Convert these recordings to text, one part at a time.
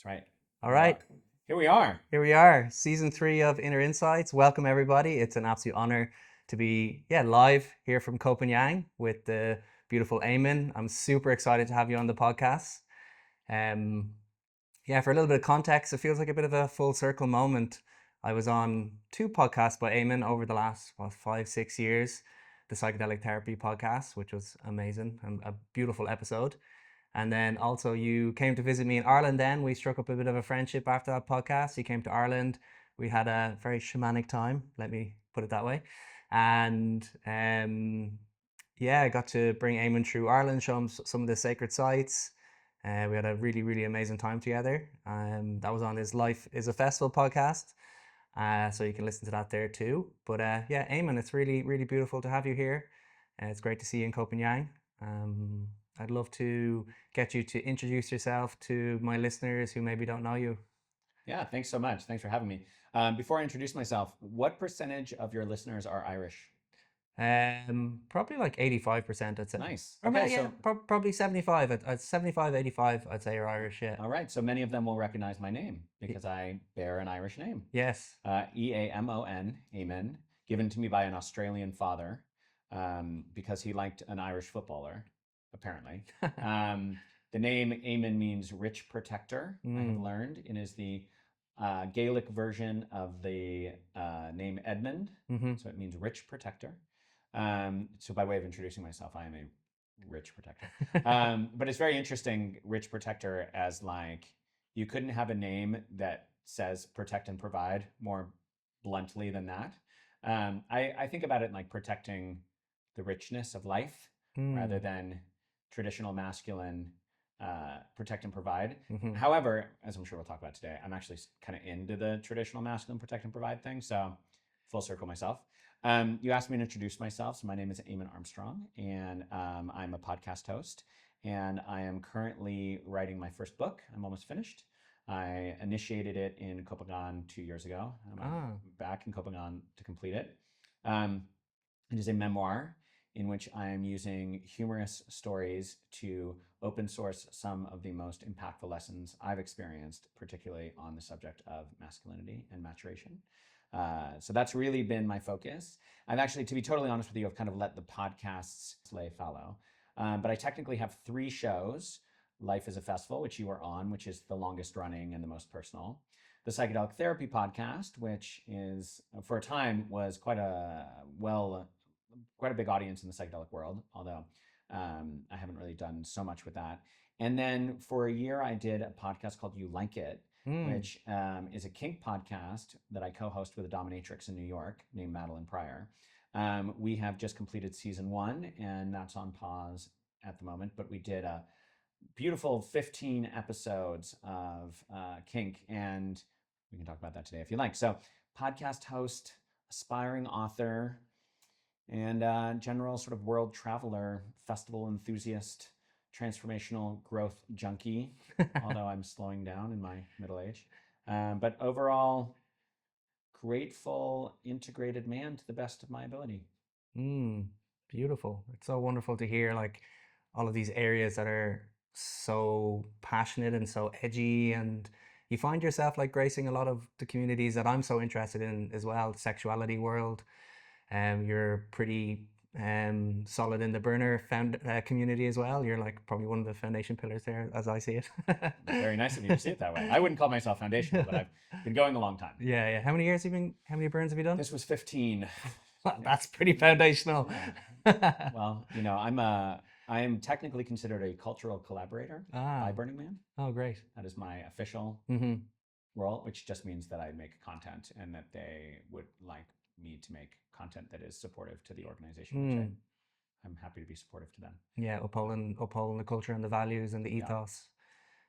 That's right. All right. Here we are. Here we are. Season 3 of Inner Insights. Welcome, everybody. It's an absolute honor to be live here from Ko Pha-ngan with the beautiful Eamon. I'm super excited to have you on the podcast. For a little bit of context, it feels like a bit of a full circle moment. I was on 2 podcasts by Eamon over the last 5-6 years. The Psychedelic Therapy Podcast, which was amazing and a beautiful episode. And then also you came to visit me in Ireland then. We struck up a bit of a friendship after that podcast. You came to Ireland. We had a very shamanic time, let me put it that way. And I got to bring Eamon through Ireland, show him some of the sacred sites. We had a really, really amazing time together. That was on his Life is a Festival podcast. So you can listen to that there too. But Eamon, it's really, really beautiful to have you here. It's great to see you in Ko Pha-ngan. I'd love to get you to introduce yourself to my listeners who maybe don't know you. Yeah, thanks so much. Thanks for having me. Before I introduce myself, what percentage of your listeners are Irish? Probably like 85%, I'd say. Nice. Okay, probably 75. 75, 85, I'd say are Irish, yeah. All right, so many of them will recognize my name because I bear an Irish name. Yes. Eamon, Eamon, given to me by an Australian father because he liked an Irish footballer, apparently. The name Eamon means rich protector, I have learned, and is the Gaelic version of the name Edmund, so it means rich protector. So by way of introducing myself, I am a rich protector. But it's very interesting, rich protector, as like, you couldn't have a name that says protect and provide more bluntly than that. I think about it like protecting the richness of life rather than traditional masculine protect and provide. However, as I'm sure we'll talk about today, I'm actually kind of into the traditional masculine protect and provide thing. So full circle myself. You asked me to introduce myself. So my name is Eamon Armstrong, and I'm a podcast host. And I am currently writing my first book. I'm almost finished. I initiated it in Ko Pha-ngan 2 years ago. I'm back in Ko Pha-ngan to complete it. It is a memoir in which I am using humorous stories to open source some of the most impactful lessons I've experienced, particularly on the subject of masculinity and maturation. So that's really been my focus. I've actually, to be totally honest with you, I've kind of let the podcasts lay fallow. But I technically have 3 shows. Life is a Festival, which you are on, which is the longest running and the most personal. The Psychedelic Therapy Podcast, which is, for a time, was quite a big audience in the psychedelic world, although I haven't really done so much with that. And then for a year, I did a podcast called You Like It, which is a Kink podcast that I co-host with a dominatrix in New York named Maline Prior. We have just completed season 1, and that's on pause at the moment, but we did a beautiful 15 episodes of Kink, and we can talk about that today if you like. So podcast host, aspiring author, and general sort of world traveler, festival enthusiast, transformational growth junkie, although I'm slowing down in my middle age. But overall, grateful, integrated man to the best of my ability. Beautiful. It's so wonderful to hear like all of these areas that are so passionate and so edgy, and you find yourself like gracing a lot of the communities that I'm so interested in as well, the sexuality world. You're pretty solid in the burner community as well. You're like probably one of the foundation pillars there, as I see it. Very nice of you to see it that way. I wouldn't call myself foundational, but I've been going a long time. Yeah. How many burns have you done? This was 15. That's pretty foundational. Yeah. Well, I am technically considered a cultural collaborator by Burning Man. Oh, great. That is my official role, which just means that I make content and that they would like me to make content that is supportive to the organization, which I'm happy to be supportive to them. Yeah, upholding the culture and the values and the ethos. Yeah.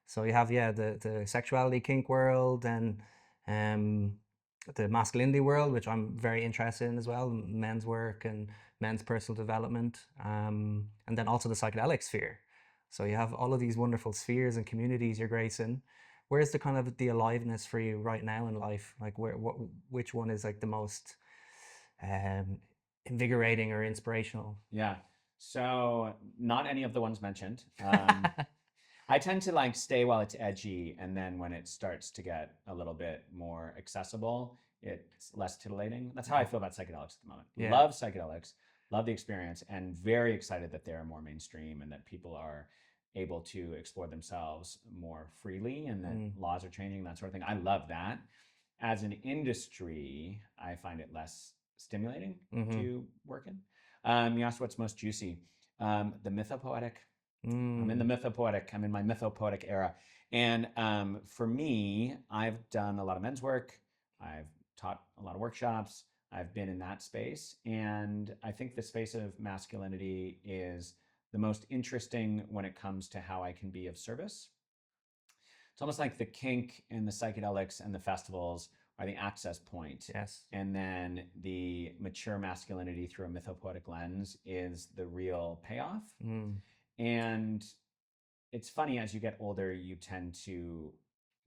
So you have the sexuality kink world and the masculinity world, which I'm very interested in as well, men's work and men's personal development, and then also the psychedelic sphere. So you have all of these wonderful spheres and communities you're gracing. Where's the kind of the aliveness for you right now in life? Like which one is like the most invigorating or inspirational? Yeah. So not any of the ones mentioned. I tend to like stay while it's edgy, and then when it starts to get a little bit more accessible, it's less titillating. That's how I feel about psychedelics at the moment. Yeah. Love psychedelics, love the experience, and very excited that they're more mainstream and that people are able to explore themselves more freely and that laws are changing, that sort of thing. I love that. As an industry, I find it less stimulating to work in. You asked what's most juicy. The mythopoetic. I'm in the mythopoetic. I'm in my mythopoetic era. And for me, I've done a lot of men's work. I've taught a lot of workshops. I've been in that space. And I think the space of masculinity is the most interesting when it comes to how I can be of service. It's almost like the kink and the psychedelics and the festivals are the access point. Yes. And then the mature masculinity through a mythopoetic lens is the real payoff. And it's funny, as you get older, you tend to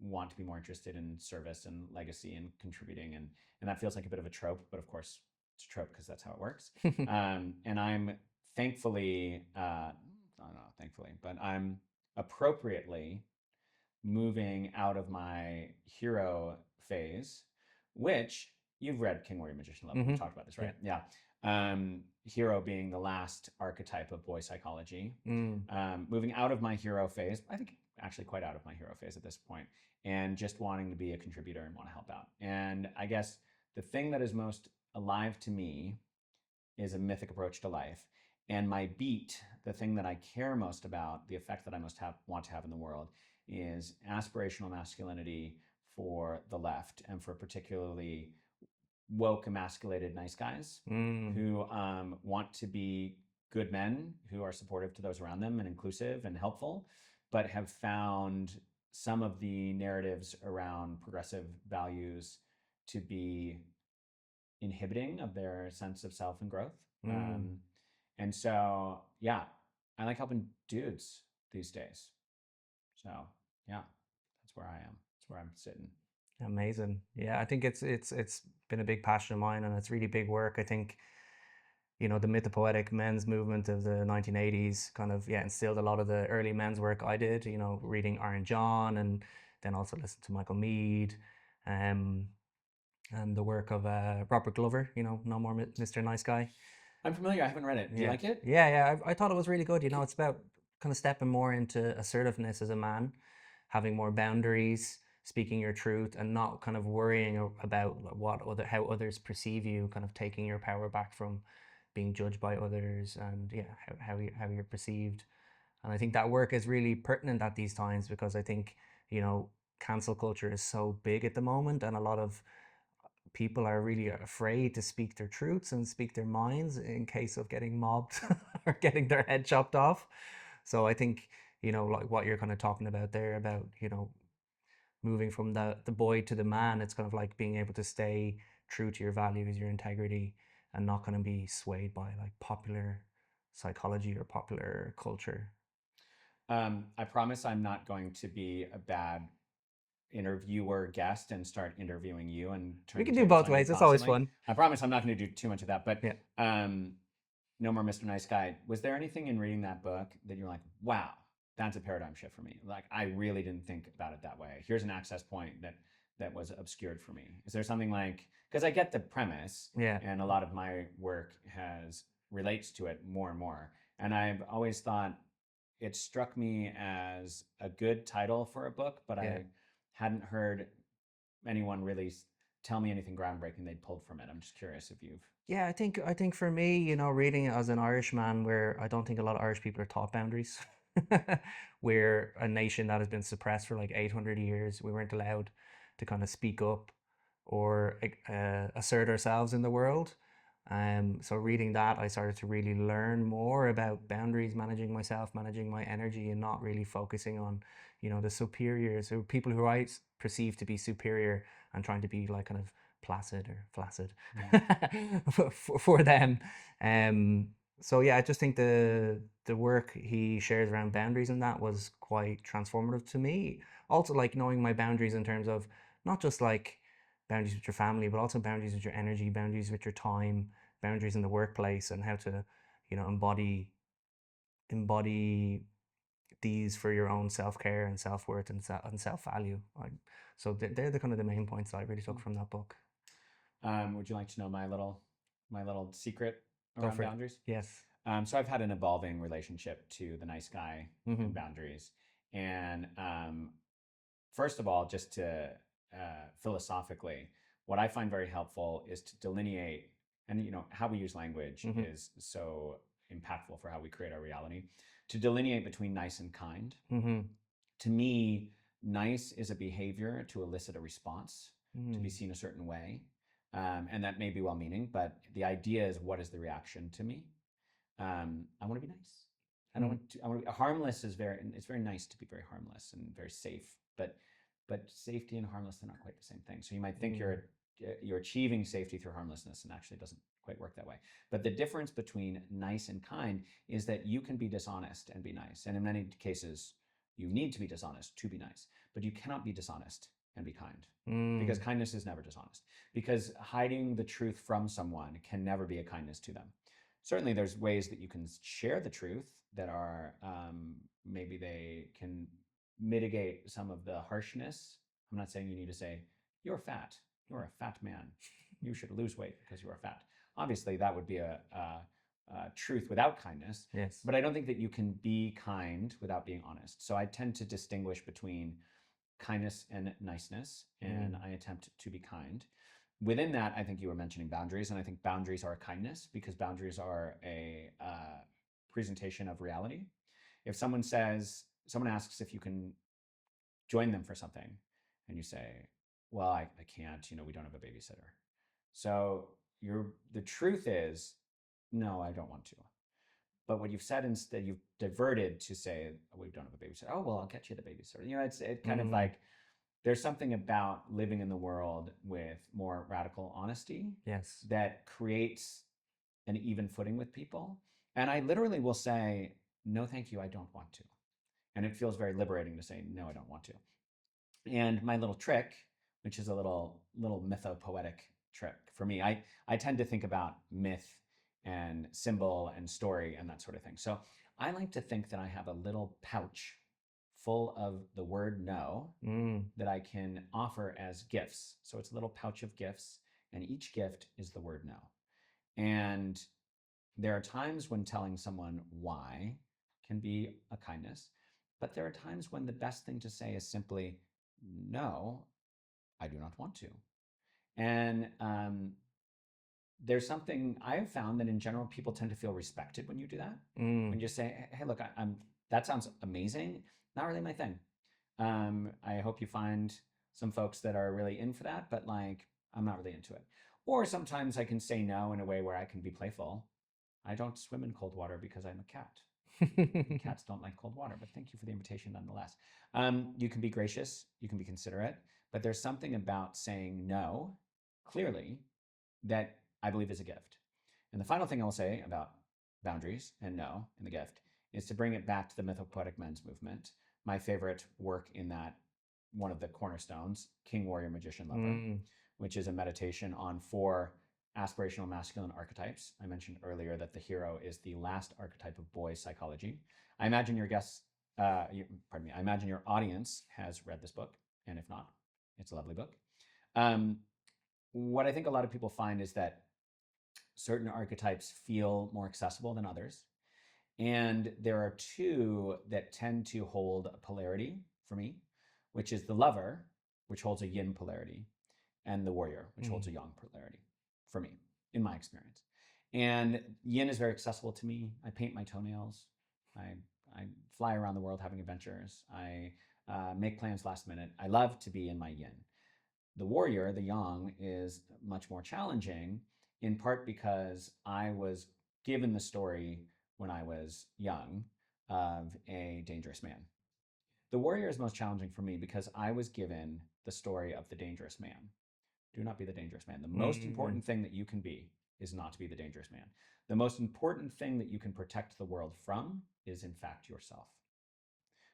want to be more interested in service and legacy and contributing. And that feels like a bit of a trope, but of course it's a trope because that's how it works. And I'm thankfully, I don't know, thankfully, but I'm appropriately moving out of my hero phase, which you've read King, Warrior, Magician, Love. We've talked about this, right? Yeah. Hero being the last archetype of boy psychology. Moving out of my hero phase, I think actually quite out of my hero phase at this point, and just wanting to be a contributor and want to help out. And I guess the thing that is most alive to me is a mythic approach to life. And my beat, the thing that I care most about, the effect that I want to have in the world, is aspirational masculinity for the left and for particularly woke, emasculated nice guys who want to be good men who are supportive to those around them and inclusive and helpful, but have found some of the narratives around progressive values to be inhibiting of their sense of self and growth. And so, yeah, I like helping dudes these days. So, yeah, that's where I am. That's where I'm sitting. Amazing. Yeah, I think it's been a big passion of mine, and it's really big work. I think, you know, the mythopoetic men's movement of the 1980s kind of, yeah, instilled a lot of the early men's work I did, you know, reading Iron John, and then also listen to Michael Meade, and the work of Robert Glover, you know, No More Mr. Nice Guy. I'm familiar. I haven't read it. Do you like it? Yeah. I thought it was really good. You know, it's about kind of stepping more into assertiveness as a man, having more boundaries, speaking your truth, and not kind of worrying about how others perceive you, kind of taking your power back from being judged by others, and yeah, how you're perceived. And I think that work is really pertinent at these times, because I think, you know, cancel culture is so big at the moment, and a lot of people are really afraid to speak their truths and speak their minds in case of getting mobbed or getting their head chopped off. So I think, you know, like what you're kind of talking about there, about, you know, moving from the boy to the man, it's kind of like being able to stay true to your values, your integrity, and not going to be swayed by like popular psychology or popular culture. I promise I'm not going to be a bad interviewer guest and start interviewing you and turn We the can do tables both on you ways. It's always constantly. fun. I promise I'm not going to do too much of that. But Yeah. No More Mr. Nice Guy. Was there anything in reading that book that you're like, wow, that's a paradigm shift for me? Like, I really didn't think about it that way. Here's an access point that was obscured for me. Is there something like, because I get the premise, Yeah. and a lot of my work relates to it more and more. And I've always thought it struck me as a good title for a book, but Yeah. I hadn't heard anyone really tell me anything groundbreaking they'd pulled from it. I'm just curious if you've. Yeah, I think for me, you know, reading it as an Irishman, where I don't think a lot of Irish people are taught boundaries. We're a nation that has been suppressed for like 800 years. We weren't allowed to kind of speak up or assert ourselves in the world. So reading that, I started to really learn more about boundaries, managing myself, managing my energy, and not really focusing on, you know, the superiors or people who I perceive to be superior, and trying to be like kind of placid or flaccid for them. So yeah, I just think the work he shares around boundaries and that was quite transformative to me. Also, like knowing my boundaries in terms of not just like boundaries with your family, but also boundaries with your energy, boundaries with your time, boundaries in the workplace, and how to, you know, embody these for your own self-care and self-worth and self-value. So they're the kind of the main points that I really took from that book. Would you like to know my little secret Go around for it. boundaries? Yes. So I've had an evolving relationship to the nice guy Mm-hmm. and boundaries. And first of all, just to philosophically, what I find very helpful is to delineate, and how we use language Mm-hmm. is so impactful for how we create our reality. To delineate between nice and kind. Mm-hmm. To me, nice is a behavior to elicit a response, to be Mm. seen a certain way. And that may be well-meaning, but the idea is, what is the reaction to me? I want to be nice. I don't want to. I want to be harmless. It's very nice to be very harmless and very safe. But safety and harmless, they're not quite the same thing. So you might think you're achieving safety through harmlessness, and actually it doesn't quite work that way. But the difference between nice and kind is that you can be dishonest and be nice, and in many cases, you need to be dishonest to be nice. But you cannot be dishonest and be kind, because kindness is never dishonest. Because hiding the truth from someone can never be a kindness to them. Certainly, there's ways that you can share the truth that are maybe they can mitigate some of the harshness. I'm not saying you need to say, "You're fat. You're a fat man. You should lose weight because you are fat." Obviously, that would be a truth without kindness. Yes. But I don't think that you can be kind without being honest. So I tend to distinguish between kindness and niceness, and I attempt to be kind. Within that, I think you were mentioning boundaries, and I think boundaries are a kindness, because boundaries are a presentation of reality. If someone asks if you can join them for something, and you say, "Well, I can't. We don't have a babysitter." So the truth is, no, I don't want to. But what you've said, instead, you've diverted to say, "We don't have a babysitter." "Oh, well, I'll get you the babysitter." It's kind of like, there's something about living in the world with more radical honesty Yes. that creates an even footing with people. And I literally will say, "No, thank you, I don't want to." And it feels very liberating to say, "No, I don't want to." And my little trick, which is a little mythopoetic trick for me, I tend to think about myth and symbol and story and that sort of thing. So I like to think that I have a little pouch full of the word no that I can offer as gifts. So it's a little pouch of gifts, and each gift is the word no. And there are times when telling someone why can be a kindness, but there are times when the best thing to say is simply, "No, I do not want to." And there's something I have found that in general, people tend to feel respected when you do that. When you say, "Hey, look, that sounds amazing. Not really my thing. I hope you find some folks that are really in for that, but I'm not really into it." Or sometimes I can say no in a way where I can be playful. "I don't swim in cold water because I'm a cat. Cats don't like cold water, but thank you for the invitation nonetheless." You can be gracious, you can be considerate, but there's something about saying no clearly that I believe is a gift. And the final thing I'll say about boundaries and no and the gift is to bring it back to the mythopoetic men's movement. My favorite work in that, one of the cornerstones, King, Warrior, Magician, Lover, which is a meditation on 4 aspirational masculine archetypes. I mentioned earlier that the hero is the last archetype of boy psychology. I imagine your I imagine your audience has read this book, and if not, it's a lovely book. What I think a lot of people find is that certain archetypes feel more accessible than others. And there are 2 that tend to hold a polarity for me, which is the lover, which holds a yin polarity, and the warrior, which holds a yang polarity for me, in my experience. And yin is very accessible to me. I paint my toenails. I fly around the world having adventures. I make plans last minute. I love to be in my yin. The warrior, the yang, is much more challenging, in part because I was given the story when I was young of a dangerous man. The warrior is most challenging for me because I was given the story of the dangerous man. Do not be the dangerous man. The most important thing that you can be is not to be the dangerous man. The most important thing that you can protect the world from is, in fact, yourself,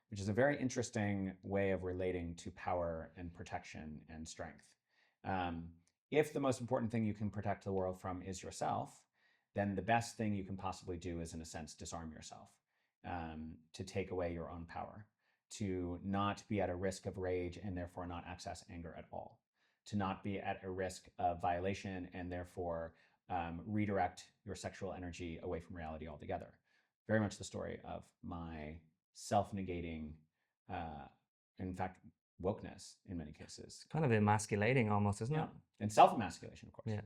which is a very interesting way of relating to power and protection and strength. If the most important thing you can protect the world from is yourself, then the best thing you can possibly do is, in a sense, disarm yourself. to take away your own power, to not be at a risk of rage and therefore not access anger at all, to not be at a risk of violation and therefore redirect your sexual energy away from reality altogether. Very much the story of my self-negating, in fact, wokeness in many cases. Kind of emasculating almost, isn't Yeah, it? and self-emasculation, of course. Yeah.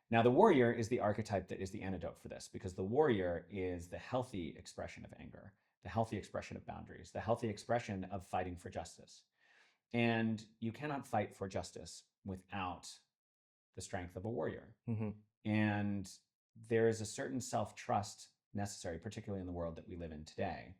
Now, the warrior is the archetype that is the antidote for this, because the warrior is the healthy expression of anger, the healthy expression of boundaries, the healthy expression of fighting for justice. And you cannot fight for justice without the strength of a warrior. Mm-hmm. And there is a certain self-trust necessary, particularly in the world that we live in today,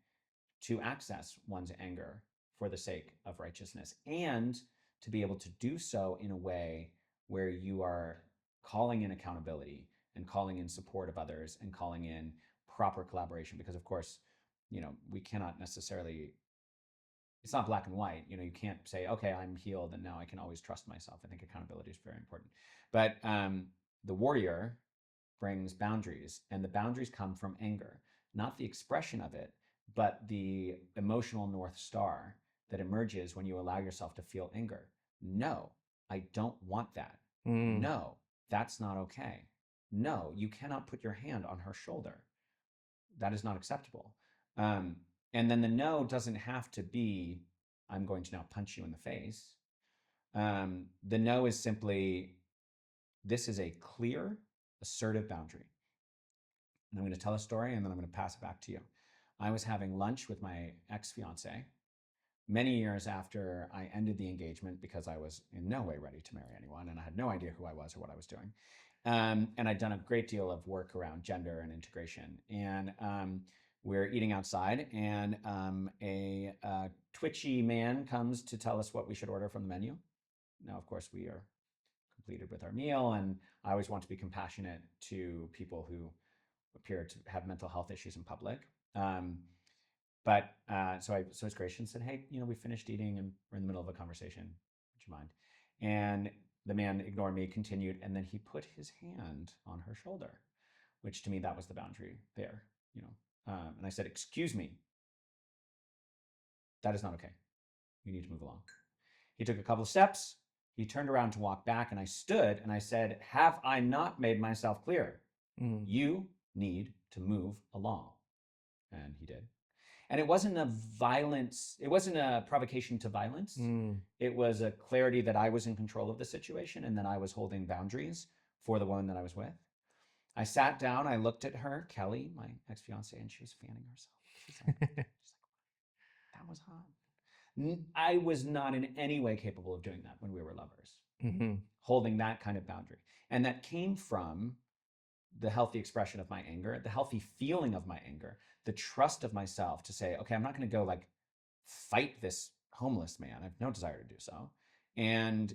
to access one's anger for the sake of righteousness, and to be able to do so in a way where you are calling in accountability and calling in support of others and calling in proper collaboration. Because of course, we cannot necessarily, it's not black and white. You can't say, okay, I'm healed and now I can always trust myself. I think accountability is very important. But the warrior brings boundaries, and the boundaries come from anger, not the expression of it, but the emotional North Star that emerges when you allow yourself to feel anger. No, I don't want that. No, that's not okay. No, you cannot put your hand on her shoulder. That is not acceptable. And then the no doesn't have to be, I'm going to now punch you in the face. The no is simply, this is a clear, assertive boundary. And I'm going to tell a story and then I'm going to pass it back to you. I was having lunch with my ex-fiance many years after I ended the engagement, because I was in no way ready to marry anyone and I had no idea who I was or what I was doing. And I'd done a great deal of work around gender and integration. And we're eating outside, and a twitchy man comes to tell us what we should order from the menu. Now, of course, we are completed with our meal, and I always want to be compassionate to people who appear to have mental health issues in public. But so I was gracious and said, hey, we finished eating and we're in the middle of a conversation. Would you mind? And the man ignored me, continued, and then he put his hand on her shoulder, which to me, that was the boundary there. And I said, excuse me, that is not okay. You need to move along. He took a couple of steps. He turned around to walk back, and I stood and I said, have I not made myself clear? You need to move along. And he did. And it wasn't a violence, it wasn't a provocation to violence. It was a clarity that I was in control of the situation and that I was holding boundaries for the woman that I was with. I sat down, I looked at her, Kelly, my ex-fiance, and she was fanning herself. She's like, that was hot. I was not in any way capable of doing that when we were lovers, holding that kind of boundary. And that came from the healthy expression of my anger, the healthy feeling of my anger, the trust of myself to say, okay, I'm not going to go like fight this homeless man. I have no desire to do so. And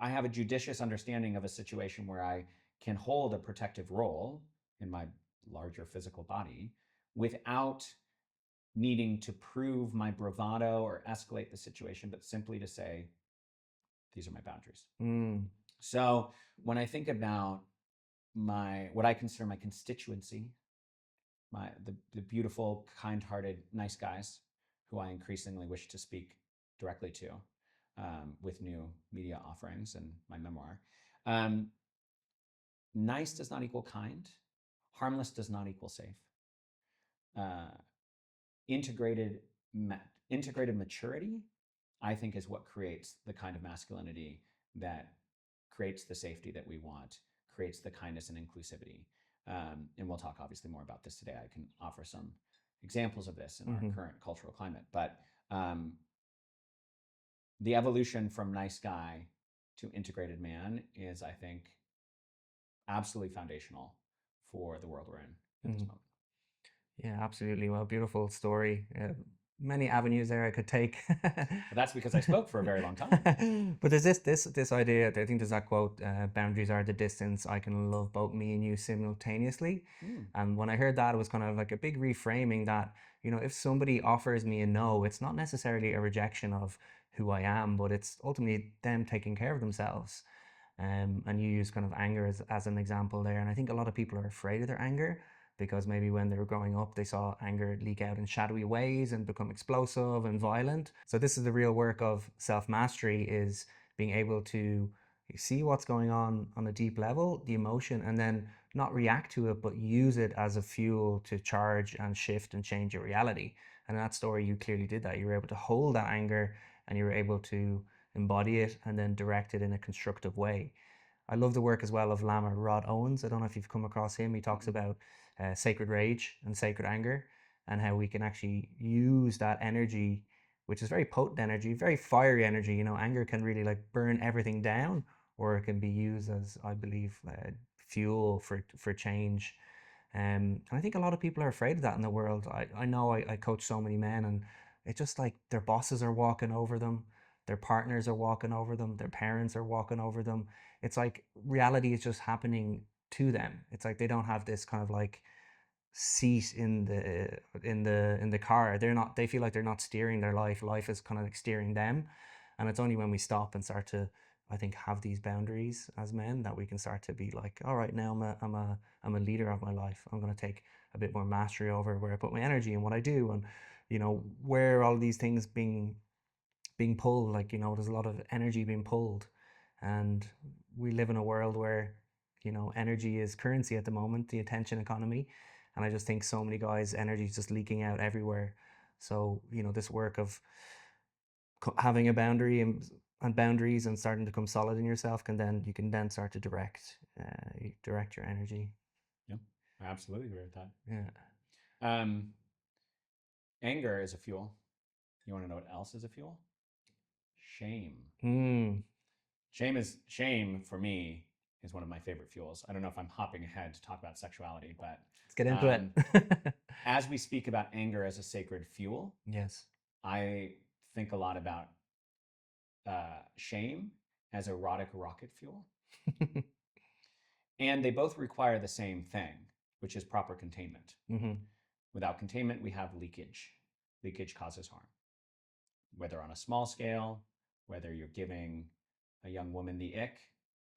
I have a judicious understanding of a situation where I can hold a protective role in my larger physical body without needing to prove my bravado or escalate the situation, but simply to say, these are my boundaries. So when I think about what I consider my constituency, the beautiful, kind-hearted, nice guys who I increasingly wish to speak directly to with new media offerings and my memoir. Nice does not equal kind. Harmless does not equal safe. Integrated maturity, I think, is what creates the kind of masculinity that creates the safety that we want, creates the kindness and inclusivity. And we'll talk obviously more about this today. I can offer some examples of this in our current cultural climate. But the evolution from nice guy to integrated man is, I think, absolutely foundational for the world we're in at this moment. Yeah, absolutely. Well, beautiful story. Many avenues there I could take. But that's because I spoke for a very long time. But there's this idea, I think there's that quote, boundaries are the distance I can love both me and you simultaneously. And when I heard that, it was kind of like a big reframing that, if somebody offers me a no, it's not necessarily a rejection of who I am, but it's ultimately them taking care of themselves. And you use kind of anger as an example there. And I think a lot of people are afraid of their anger. because maybe when they were growing up, they saw anger leak out in shadowy ways and become explosive and violent. So this is the real work of self-mastery, is being able to see what's going on a deep level, the emotion, and then not react to it, but use it as a fuel to charge and shift and change your reality. And in that story, you clearly did that. You were able to hold that anger and you were able to embody it and then direct it in a constructive way. I love the work as well of Lama Rod Owens. I don't know if you've come across him. He talks about sacred rage and sacred anger, and how we can actually use that energy, which is very potent energy, very fiery energy. You know, anger can really like burn everything down, or it can be used as, I believe, fuel for change. And I think a lot of people are afraid of that in the world. I know I coach so many men, and it's just like their bosses are walking over them, their partners are walking over them, their parents are walking over them. It's like reality is just happening to them. It's like they don't have this kind of like seat in the car. They feel like they're not steering their life. Life is kind of like steering them. And it's only when we stop and start to, I think, have these boundaries as men, that we can start to be like, all right, now I'm a leader of my life. I'm going to take a bit more mastery over where I put my energy and what I do, and where all these things being pulled. Like, there's a lot of energy being pulled, and we live in a world where energy is currency at the moment, the attention economy. And I just think so many guys' energy is just leaking out everywhere. So this work of having a boundary and boundaries and starting to come solid in yourself, you can then start to direct your energy. Yeah, I absolutely agree with that. Yeah. Anger is a fuel. You want to know what else is a fuel? Shame. Shame for me is one of my favorite fuels. I don't know if I'm hopping ahead to talk about sexuality, but let's get into it. As we speak about anger as a sacred fuel, yes, I think a lot about shame as erotic rocket fuel. And they both require the same thing, which is proper containment. Mm-hmm. Without containment, we have leakage. Leakage causes harm, whether on a small scale, whether you're giving a young woman the ick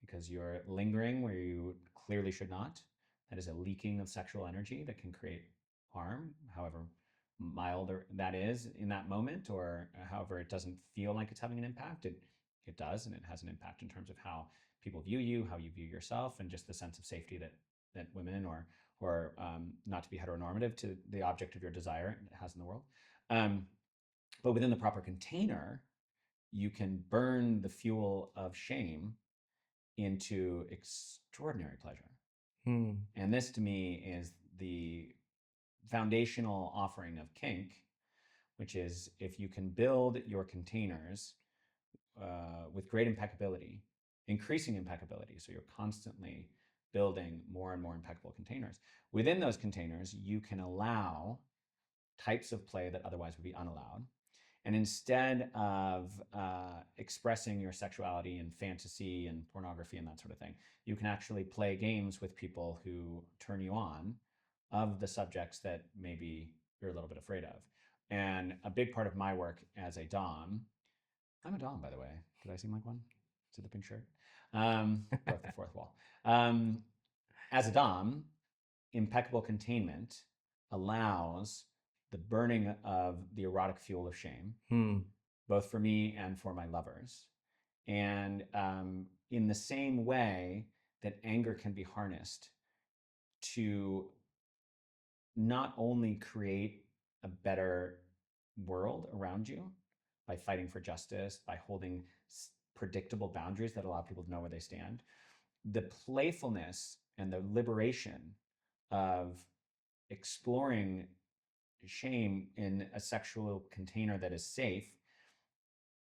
because you're lingering where you clearly should not. That is a leaking of sexual energy that can create harm, however mild that is in that moment, or however it doesn't feel like it's having an impact. It does, and it has an impact in terms of how people view you, how you view yourself, and just the sense of safety that women or not to be heteronormative to the object of your desire has in the world. But within the proper container, you can burn the fuel of shame into extraordinary pleasure. And this to me is the foundational offering of kink, which is if you can build your containers with great impeccability, increasing impeccability, so you're constantly building more and more impeccable containers. Within those containers, you can allow types of play that otherwise would be unallowed. And instead of expressing your sexuality in fantasy and pornography and that sort of thing, you can actually play games with people who turn you on of the subjects that maybe you're a little bit afraid of. And a big part of my work as a Dom, I'm a Dom, by the way. Did I seem like one? To the pink shirt? Broke the fourth wall. As a Dom, impeccable containment allows the burning of the erotic fuel of shame, both for me and for my lovers. And in the same way that anger can be harnessed to not only create a better world around you by fighting for justice, by holding predictable boundaries that allow people to know where they stand, the playfulness and the liberation of exploring shame in a sexual container that is safe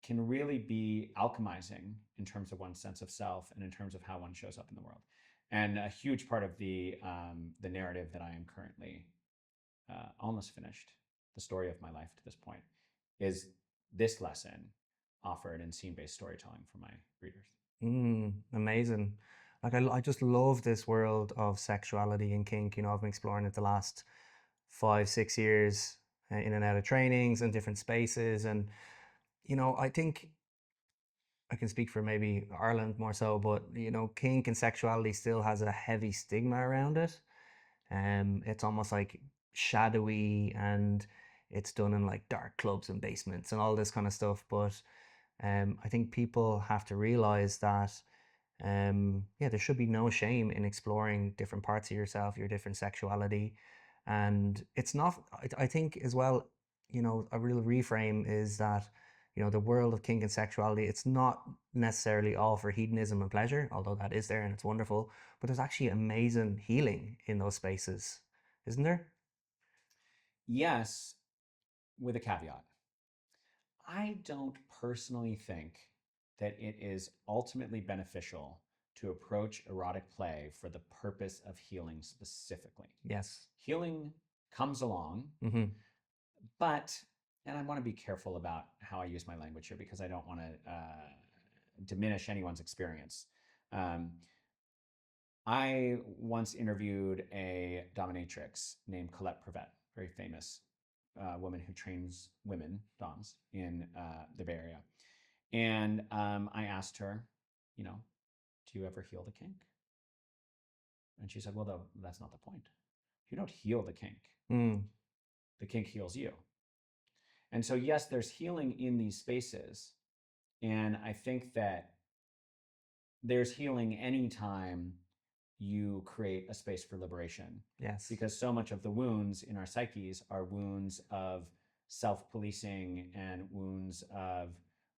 can really be alchemizing in terms of one's sense of self and in terms of how one shows up in the world. And a huge part of the narrative that I am currently almost finished, the story of my life to this point, is this lesson offered in scene-based storytelling for my readers. Amazing. Like I just love this world of sexuality and kink. I've been exploring it the last 5-6 years, in and out of trainings and different spaces. And I think I can speak for maybe Ireland more so, but kink and sexuality still has a heavy stigma around it. It's almost like shadowy, and it's done in like dark clubs and basements and all this kind of stuff. But I think people have to realize that yeah, there should be no shame in exploring different parts of yourself, your different sexuality. And it's not, I think as well, you know, a real reframe is that, you know, the world of kink and sexuality, it's not necessarily all for hedonism and pleasure, although that is there and it's wonderful, but there's actually amazing healing in those spaces, isn't there? Yes, with a caveat. I don't personally think that it is ultimately beneficial to approach erotic play for the purpose of healing specifically. Yes. Healing comes along, Mm-hmm. but, and I want to be careful about how I use my language here because I don't want to diminish anyone's experience. Um, I once interviewed a dominatrix named Colette Prevet, very famous woman who trains women, doms, in the Bay Area. And I asked her, you know, do you ever heal the kink? And she said, well, that's not the point. You don't heal the kink. Mm. The kink heals you. And so, yes, there's healing in these spaces. And I think that there's healing anytime you create a space for liberation. Yes. Because so much of the wounds in our psyches are wounds of self-policing and wounds of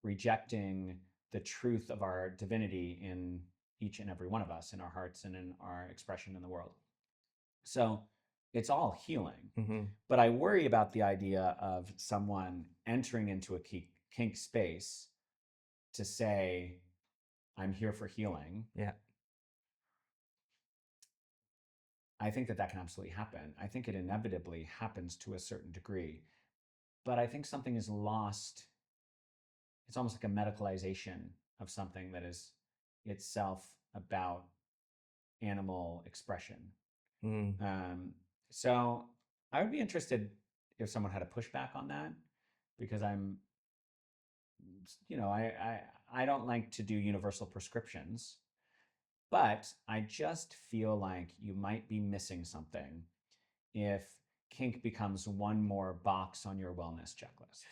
rejecting the truth of our divinity in each and every one of us, in our hearts and in our expression in the world. So it's all healing. Mm-hmm. But I worry about the idea of someone entering into a kink space to say, I'm here for healing. Yeah. I think that can absolutely happen. I think it inevitably happens to a certain degree. But I think something is lost. It's almost like a medicalization of something that is itself about animal expression. Mm. So I would be interested if someone had a pushback on that, because I'm, you know, I don't like to do universal prescriptions, but I just feel like you might be missing something if kink becomes one more box on your wellness checklist.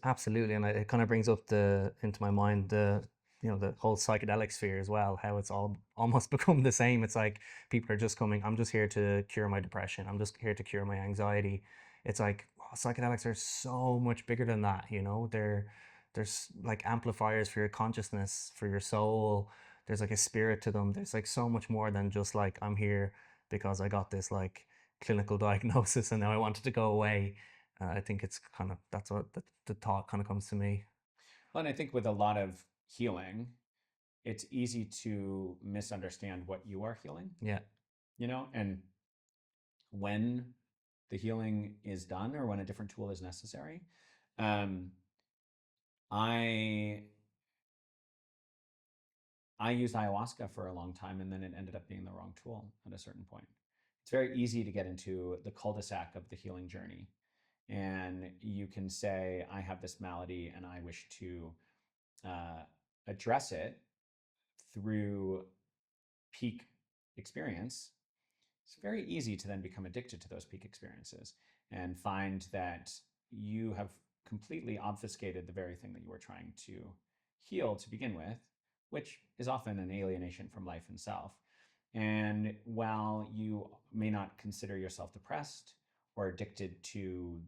Absolutely, and it kind of brings up the into my mind the, you know, the whole psychedelic sphere as well. How it's all almost become the same. It's like people are just coming. I'm just here to cure my depression. I'm just here to cure my anxiety. It's like, oh, psychedelics are so much bigger than that. You know, there's like amplifiers for your consciousness, for your soul. There's like a spirit to them. There's like so much more than just like I'm here because I got this like clinical diagnosis and now I wanted to go away. I think it's kind of that's what the thought kind of comes to me. Well, and I think with a lot of healing, it's easy to misunderstand what you are healing, Yeah. you know, and when the healing is done or when a different tool is necessary. Um, I I used ayahuasca for a long time, and then it ended up being the wrong tool at a certain point. It's very easy to get into the cul-de-sac of the healing journey, and you can say, I have this malady and I wish to uh, address it through peak experience. It's very easy to then become addicted to those peak experiences and find that you have completely obfuscated the very thing that you were trying to heal to begin with, which is often an alienation from life and self. And while you may not consider yourself depressed or addicted to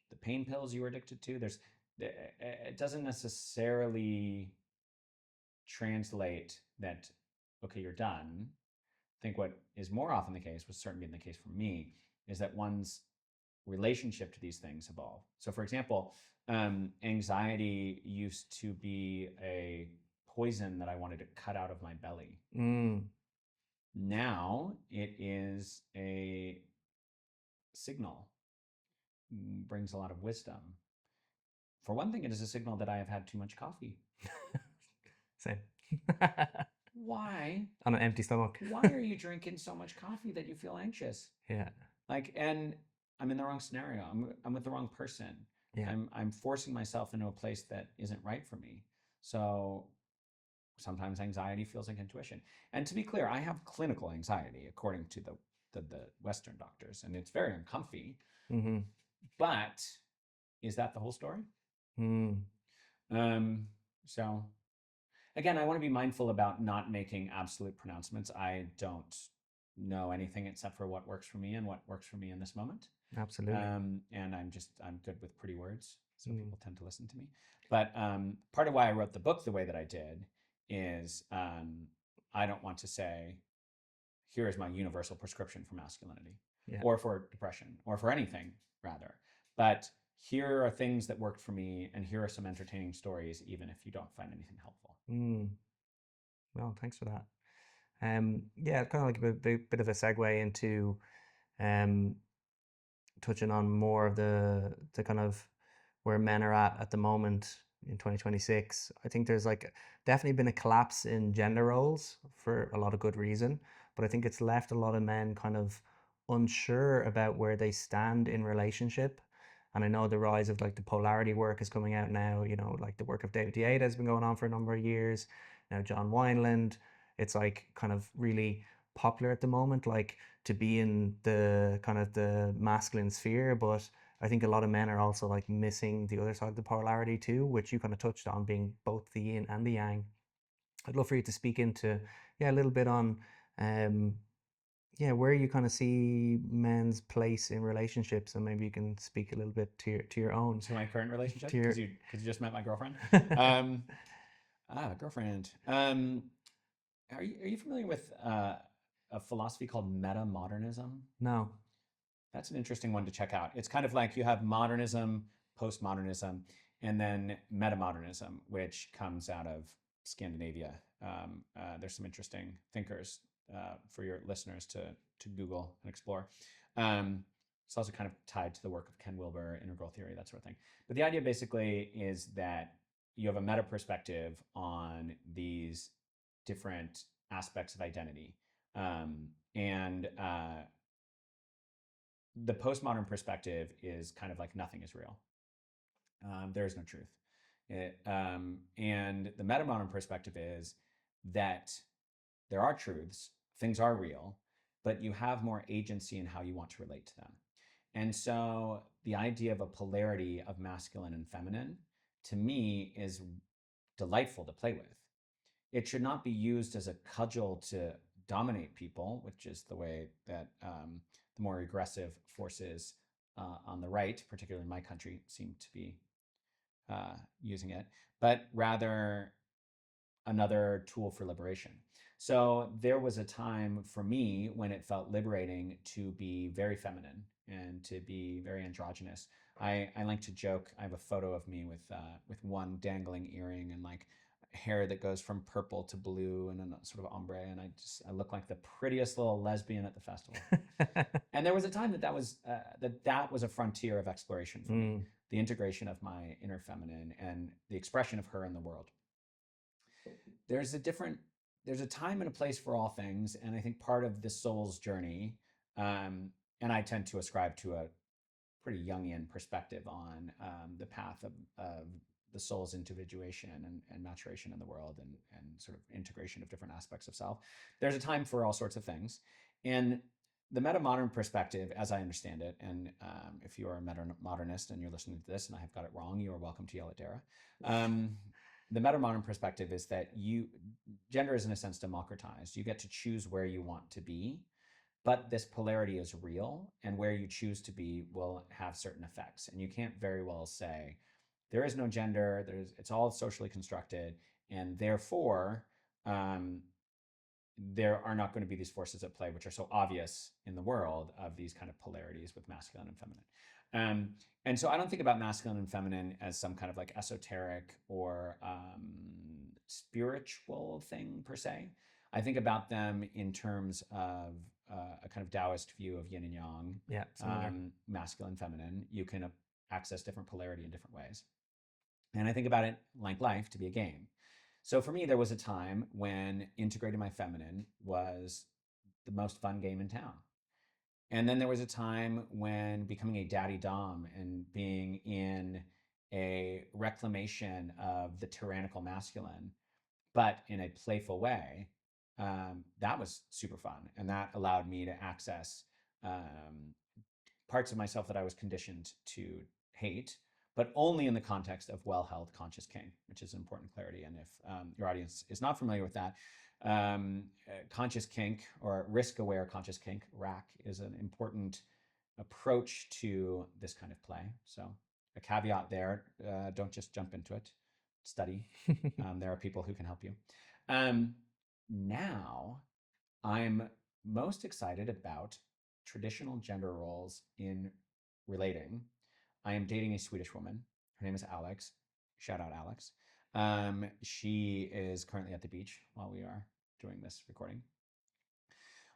the pain pills you were addicted to, it doesn't necessarily translate that, okay, you're done. I think what is more often the case, was certainly been the case for me, is that one's relationship to these things evolve. So, for example, anxiety used to be a poison that I wanted to cut out of my belly. Mm. Now it is a signal, brings a lot of wisdom. For one thing, it is a signal that I have had too much coffee. Same. Why? On an empty stomach. Why are you drinking so much coffee that you feel anxious? Yeah. Like, and I'm in the wrong scenario. I'm with the wrong person. Yeah. I'm forcing myself into a place that isn't right for me. So sometimes anxiety feels like intuition. And to be clear, I have clinical anxiety according to the the Western doctors, and it's very uncomfy. Mm-hmm. But is that the whole story? Mm. So again, I want to be mindful about not making absolute pronouncements. I don't know anything except for what works for me and what works for me in this moment. Absolutely. And I'm good with pretty words, so Mm. people tend to listen to me. But part of why I wrote the book the way that I did is I don't want to say, here is my universal prescription for masculinity, Yeah. or for depression, or for anything rather. But here are things that worked for me, and here are some entertaining stories, even if you don't find anything helpful. Mm. Well, thanks for that. Yeah, kind of like a bit of a segue into um, touching on more of the kind of where men are at the moment in 2026. I think there's like definitely been a collapse in gender roles for a lot of good reason, but I think it's left a lot of men kind of unsure about where they stand in relationship. And I know the rise of like the polarity work is coming out now, you know, like the work of David Yates has been going on for a number of years. Now John Wineland, it's like kind of really popular at the moment, like to be in the kind of the masculine sphere, but I think a lot of men are also like missing the other side of the polarity too, which you kind of touched on, being both the yin and the yang. I'd love for you to speak into, yeah, a little bit on, yeah, where you kind of see men's place in relationships, and maybe you can speak a little bit to your own. To my current relationship, To your- because you just met my girlfriend. Girlfriend. Are you familiar with a philosophy called meta-modernism? No. That's an interesting one to check out. It's kind of like you have modernism, postmodernism, and then metamodernism, which comes out of Scandinavia. There's some interesting thinkers for your listeners to Google and explore. It's also kind of tied to the work of Ken Wilber, integral theory, that sort of thing. But the idea basically is that you have a meta perspective on these different aspects of identity. And the postmodern perspective is kind of like nothing is real. There is no truth. And the metamodern perspective is that there are truths, things are real, but you have more agency in how you want to relate to them. And so the idea of a polarity of masculine and feminine, to me, is delightful to play with. It should not be used as a cudgel to dominate people, which is the way that the more aggressive forces on the right, particularly in my country, seem to be using it, but rather another tool for liberation. So there was a time for me when it felt liberating to be very feminine and to be very androgynous. I like to joke. I have a photo of me with one dangling earring and like hair that goes from purple to blue and a sort of ombre, and I look like the prettiest little lesbian at the festival. And there was a time that that was a frontier of exploration for me, the integration of my inner feminine and the expression of her in the world. There's a time and a place for all things, and I think part of the soul's journey, and I tend to ascribe to a pretty Jungian perspective on the path of the soul's individuation and maturation in the world and sort of integration of different aspects of self. There's a time for all sorts of things. And the meta-modern perspective, as I understand it, and if you are a meta-modernist and you're listening to this and I have got it wrong, you are welcome to yell at Dara. The meta-modern perspective is that gender is in a sense democratized. You get to choose where you want to be, but this polarity is real, and where you choose to be will have certain effects. And you can't very well say, there is no gender, it's all socially constructed, and therefore there are not going to be these forces at play, which are so obvious in the world of these kind of polarities with masculine and feminine. And so I don't think about masculine and feminine as some kind of like esoteric or spiritual thing per se. I think about them in terms of a kind of Taoist view of yin and yang, Yeah, masculine, feminine. You can access different polarity in different ways. And I think about it like life to be a game. So for me, there was a time when integrating my feminine was the most fun game in town. And then there was a time when becoming a daddy dom and being in a reclamation of the tyrannical masculine, but in a playful way, that was super fun. And that allowed me to access parts of myself that I was conditioned to hate, but only in the context of well-held conscious kink, which is important clarity. And if your audience is not familiar with that, conscious kink, or risk-aware conscious kink, RAC, is an important approach to this kind of play. So a caveat there, don't just jump into it, study. There are people who can help you. Now, I'm most excited about traditional gender roles in relating. I am dating a Swedish woman. Her name is Alex. Shout out, Alex. She is currently at the beach while we are doing this recording.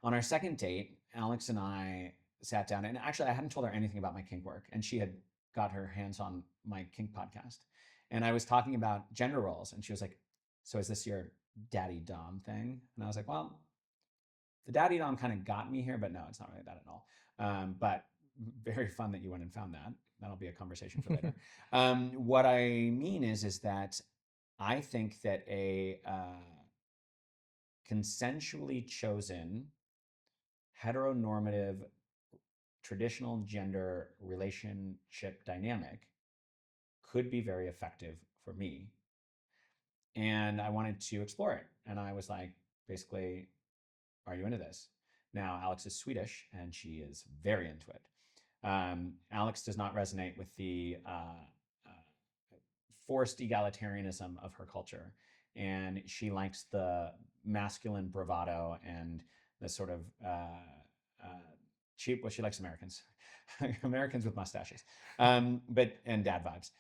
On our second date, Alex and I sat down, and actually I hadn't told her anything about my kink work, and she had got her hands on my kink podcast. And I was talking about gender roles, and she was like, so is this your daddy dom thing? And I was like, well, the daddy dom kind of got me here, but no, it's not really that at all. But very fun that you went and found that. That'll be a conversation for later. What I mean is that I think that a consensually chosen heteronormative traditional gender relationship dynamic could be very effective for me. And I wanted to explore it. And I was like, basically, are you into this? Now, Alex is Swedish, and she is very into it. Alex does not resonate with the forced egalitarianism of her culture. And she likes the masculine bravado and the sort of cheap, well, she likes Americans, Americans with mustaches, and dad vibes.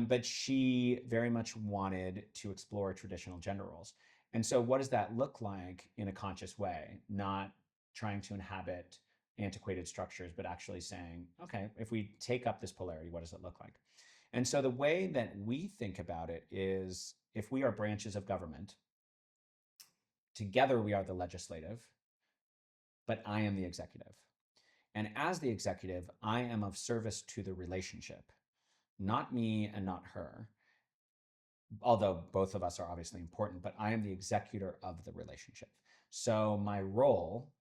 But she very much wanted to explore traditional gender roles. And so what does that look like in a conscious way? Not trying to inhabit antiquated structures, but actually saying, okay, if we take up this polarity, what does it look like? And so the way that we think about it is, if we are branches of government, together we are the legislative, but I am the executive. And as the executive, I am of service to the relationship, not me and not her, although both of us are obviously important, but I am the executor of the relationship. So my role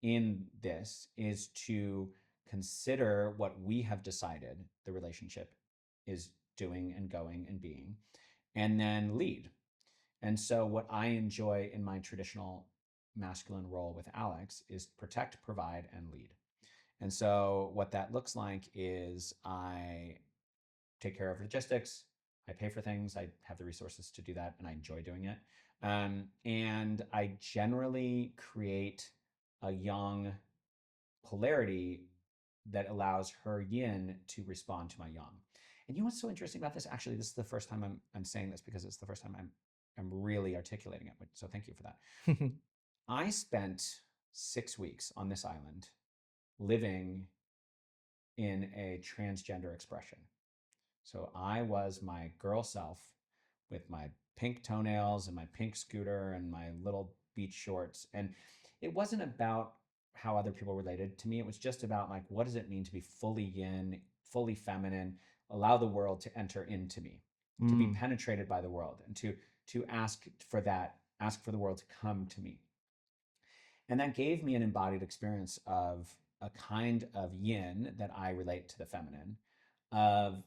in this is to consider what we have decided the relationship is doing and going and being, and then lead. And so what I enjoy in my traditional masculine role with Alex is protect, provide, and lead. And so what that looks like is I take care of logistics, I pay for things, I have the resources to do that, and I enjoy doing it. And I generally create a yang polarity that allows her yin to respond to my yang. And you know what's so interesting about this? Actually, this is the first time I'm saying this, because it's the first time I'm really articulating it. So thank you for that. I spent 6 weeks on this island living in a transgender expression. So I was my girl self with my pink toenails and my pink scooter and my little beach shorts. And it wasn't about how other people related to me. It was just about, like, what does it mean to be fully yin, fully feminine, allow the world to enter into me, to be penetrated by the world, and to ask for the world to come to me. And that gave me an embodied experience of a kind of yin that I relate to the feminine, of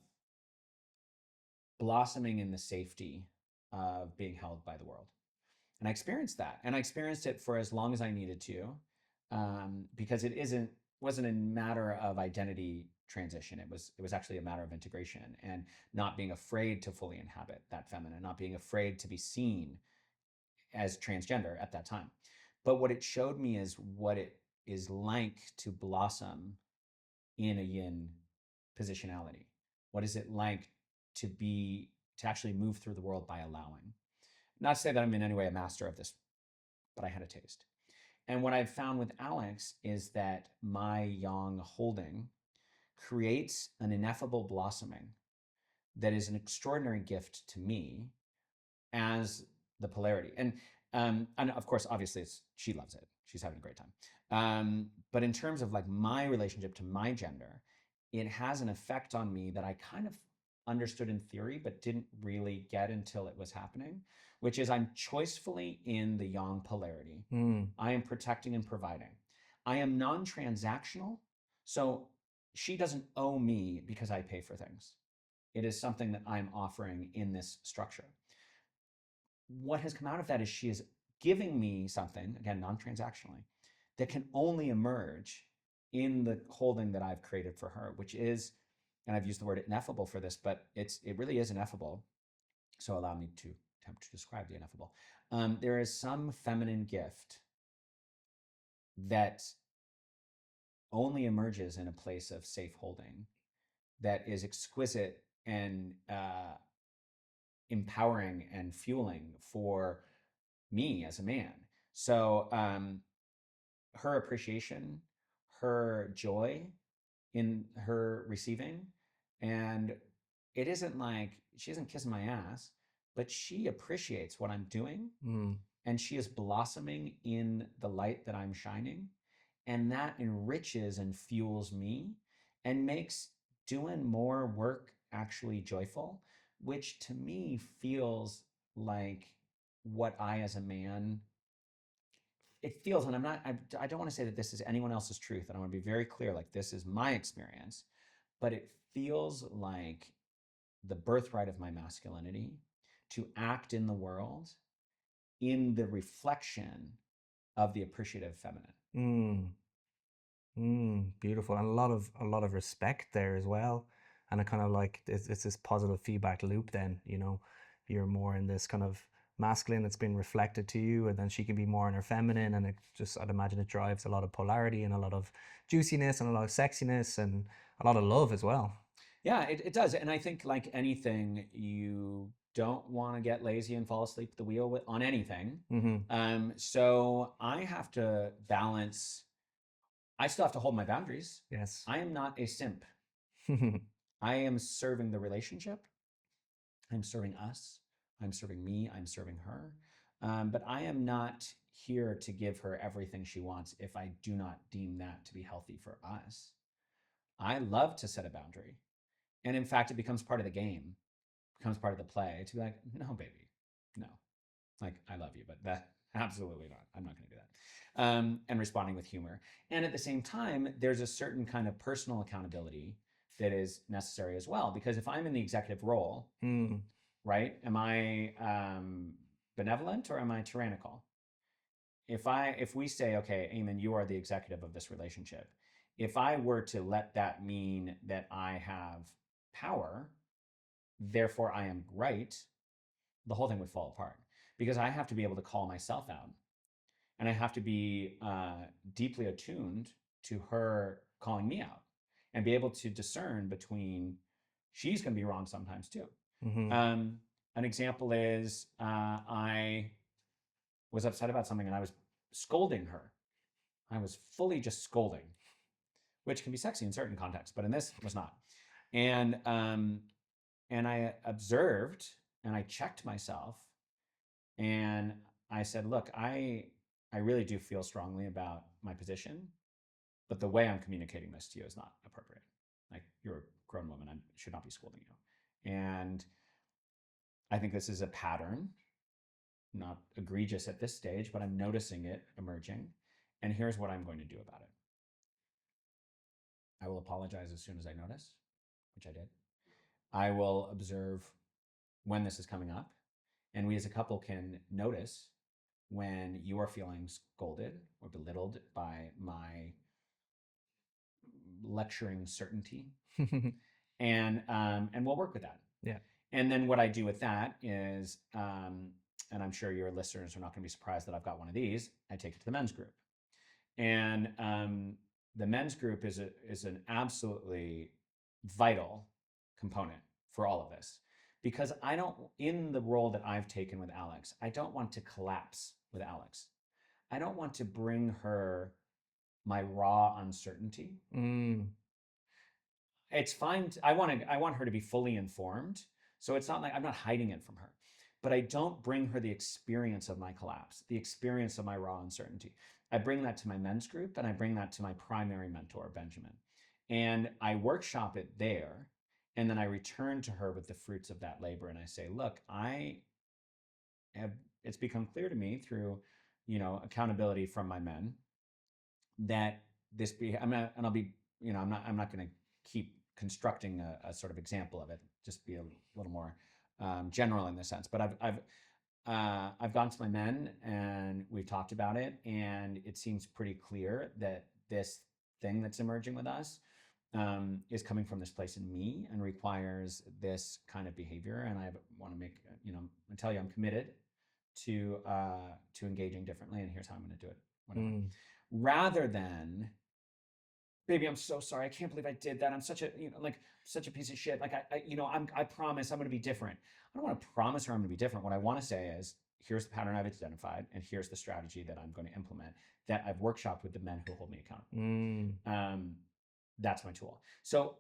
blossoming in the safety of being held by the world. And I experienced that. And I experienced it for as long as I needed to, because it wasn't a matter of identity transition. It was actually a matter of integration, and not being afraid to fully inhabit that feminine, not being afraid to be seen as transgender at that time. But what it showed me is what it is like to blossom in a yin positionality. What is it like to actually move through the world by allowing? Not to say that I'm in any way a master of this, but I had a taste. And what I've found with Alex is that my yang holding creates an ineffable blossoming that is an extraordinary gift to me as the polarity. And of course, obviously, she loves it. She's having a great time. But in terms of, like, my relationship to my gender, it has an effect on me that I kind of understood in theory, but didn't really get until it was happening, which is I'm choicefully in the yang polarity. I am protecting and providing. I am non-transactional. So she doesn't owe me because I pay for things. It is something that I'm offering in this structure. What has come out of that is she is giving me something, again, non-transactionally, that can only emerge in the holding that I've created for her, which is, and I've used the word ineffable for this, but it really is ineffable. So allow me to attempt to describe the ineffable. There is some feminine gift that only emerges in a place of safe holding that is exquisite and empowering and fueling for me as a man. So her appreciation, her joy in her receiving, and it isn't like she isn't kissing my ass, but she appreciates what I'm doing, and she is blossoming in the light that I'm shining, and that enriches and fuels me and makes doing more work actually joyful, which to me feels like what I as a man, it feels, and I don't want to say that this is anyone else's truth, and I want to be very clear, like this is my experience, but it feels like the birthright of my masculinity to act in the world in the reflection of the appreciative feminine. Beautiful, and a lot of respect there as well, and it kind of like it's this positive feedback loop. Then you're more in this kind of masculine that's been reflected to you, and then she can be more in her feminine, and I'd imagine it drives a lot of polarity and a lot of juiciness and a lot of sexiness and a lot of love as well. Yeah, it does, and I think like anything, you don't want to get lazy and fall asleep at the wheel on anything. So I have to balance. I still have to hold my boundaries. Yes. I am not a simp. I am serving the relationship. I'm serving us. I'm serving me. I'm serving her. But I am not here to give her everything she wants if I do not deem that to be healthy for us. I love to set a boundary. And in fact, it becomes part of the game, becomes part of the play to be like, no, baby, no. Like, I love you, but that absolutely not. I'm not going to do that. And responding with humor. And at the same time, there's a certain kind of personal accountability that is necessary as well. Because if I'm in the executive role, right, am I benevolent or am I tyrannical? If we say, okay, Eamon, you are the executive of this relationship, if I were to let that mean that I have power, therefore I am right, the whole thing would fall apart because I have to be able to call myself out, and I have to be deeply attuned to her calling me out and be able to discern between she's going to be wrong sometimes too. An example is I was upset about something and I was scolding her. I was fully just scolding, which can be sexy in certain contexts, but in this it was not. And I observed and I checked myself and I said, look, I really do feel strongly about my position, but the way I'm communicating this to you is not appropriate. Like, you're a grown woman, I should not be scolding you. And I think this is a pattern, not egregious at this stage, but I'm noticing it emerging. And here's what I'm going to do about it. I will apologize as soon as I notice, which I did. I will observe when this is coming up. And we as a couple can notice when you are feeling scolded or belittled by my lecturing certainty. And we'll work with that. Yeah. And then what I do with that is, and I'm sure your listeners are not going to be surprised that I've got one of these, I take it to the men's group. And the men's group is an absolutely vital component for all of this. Because I don't, in the role that I've taken with Alex, I don't want to collapse with Alex. I don't want to bring her my raw uncertainty. It's fine. I want her to be fully informed. So it's not like I'm not hiding it from her, but I don't bring her the experience of my collapse, the experience of my raw uncertainty. I bring that to my men's group and I bring that to my primary mentor, Benjamin. And I workshop it there. And then I return to her with the fruits of that labor, and I say, look, it's become clear to me through, accountability from my men that I'll be, I'm not going to keep constructing a sort of example of it, just be a little more general in this sense. But I've gone to my men and we've talked about it, and it seems pretty clear that this thing that's emerging with us is coming from this place in me and requires this kind of behavior. And I want to make, I tell you, I'm committed to engaging differently, and here's how I'm going to do it. Whatever. Rather than, baby, I'm so sorry. I can't believe I did that. I'm such a, such a piece of shit. Like I promise I'm going to be different. I don't want to promise her I'm going to be different. What I want to say is, here's the pattern I've identified, and here's the strategy that I'm going to implement that I've workshopped with the men who hold me accountable. That's my tool. So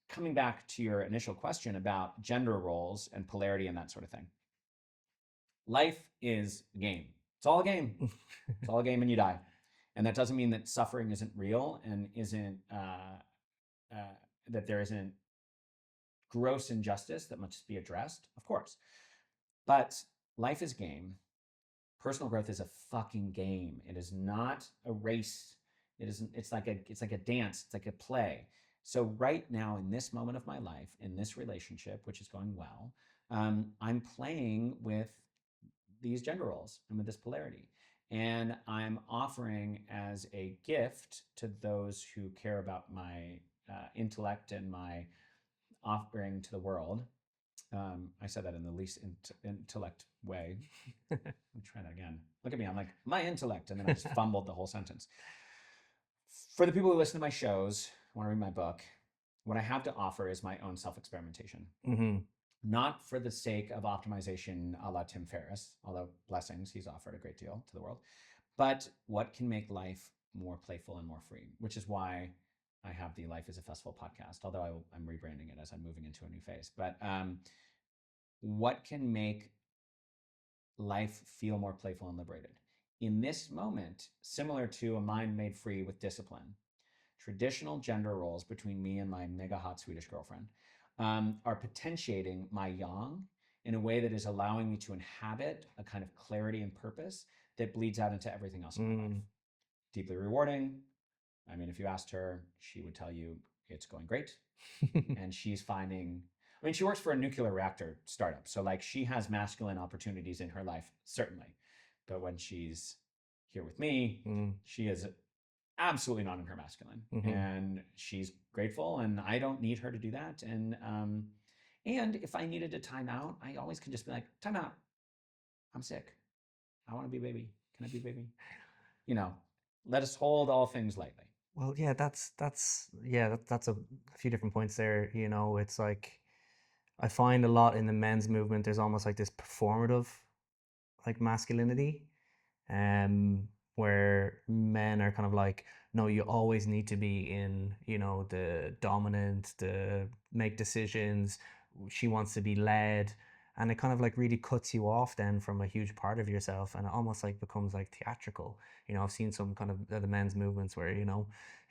coming back to your initial question about gender roles and polarity and that sort of thing. Life is a game. It's all a game. It's all a game, and you die. And that doesn't mean that suffering isn't real and isn't, that there isn't gross injustice that must be addressed, of course. But life is game. Personal growth is a fucking game. It is not a race. It's like a dance. It's like a play. So right now, in this moment of my life, in this relationship, which is going well, I'm playing with these gender roles and with this polarity. And I'm offering as a gift to those who care about my intellect and my offering to the world. I said that in the least intellect way. Let me try that again. Look at me. I'm like, my intellect. And then I just fumbled the whole sentence. For the people who listen to my shows, want to read my book, what I have to offer is my own self-experimentation. Not for the sake of optimization a la Tim Ferriss, although blessings, he's offered a great deal to the world, but what can make life more playful and more free, which is why I have the Life is a Festival podcast, although I'm rebranding it as I'm moving into a new phase. But what can make life feel more playful and liberated? In this moment, similar to a mind made free with discipline, traditional gender roles between me and my mega hot Swedish girlfriend are potentiating my yang in a way that is allowing me to inhabit a kind of clarity and purpose that bleeds out into everything else in my life. Deeply rewarding. I mean, if you asked her, she would tell you it's going great. And she's finding, she works for a nuclear reactor startup. So like she has masculine opportunities in her life, certainly. But when she's here with me, she is absolutely not in her masculine, and she's grateful, and I don't need her to do that. And if I needed a timeout, I always can just be like, timeout. I'm sick. I want to be baby. Can I be baby? Let us hold all things lightly. Well, yeah, that's a few different points there. It's like I find a lot in the men's movement, there's almost like this performative, like masculinity, where men are kind of like, no, you always need to be in, the dominant, the make decisions. She wants to be led. And it kind of like really cuts you off then from a huge part of yourself, and it almost like becomes like theatrical. I've seen some kind of the men's movements where, you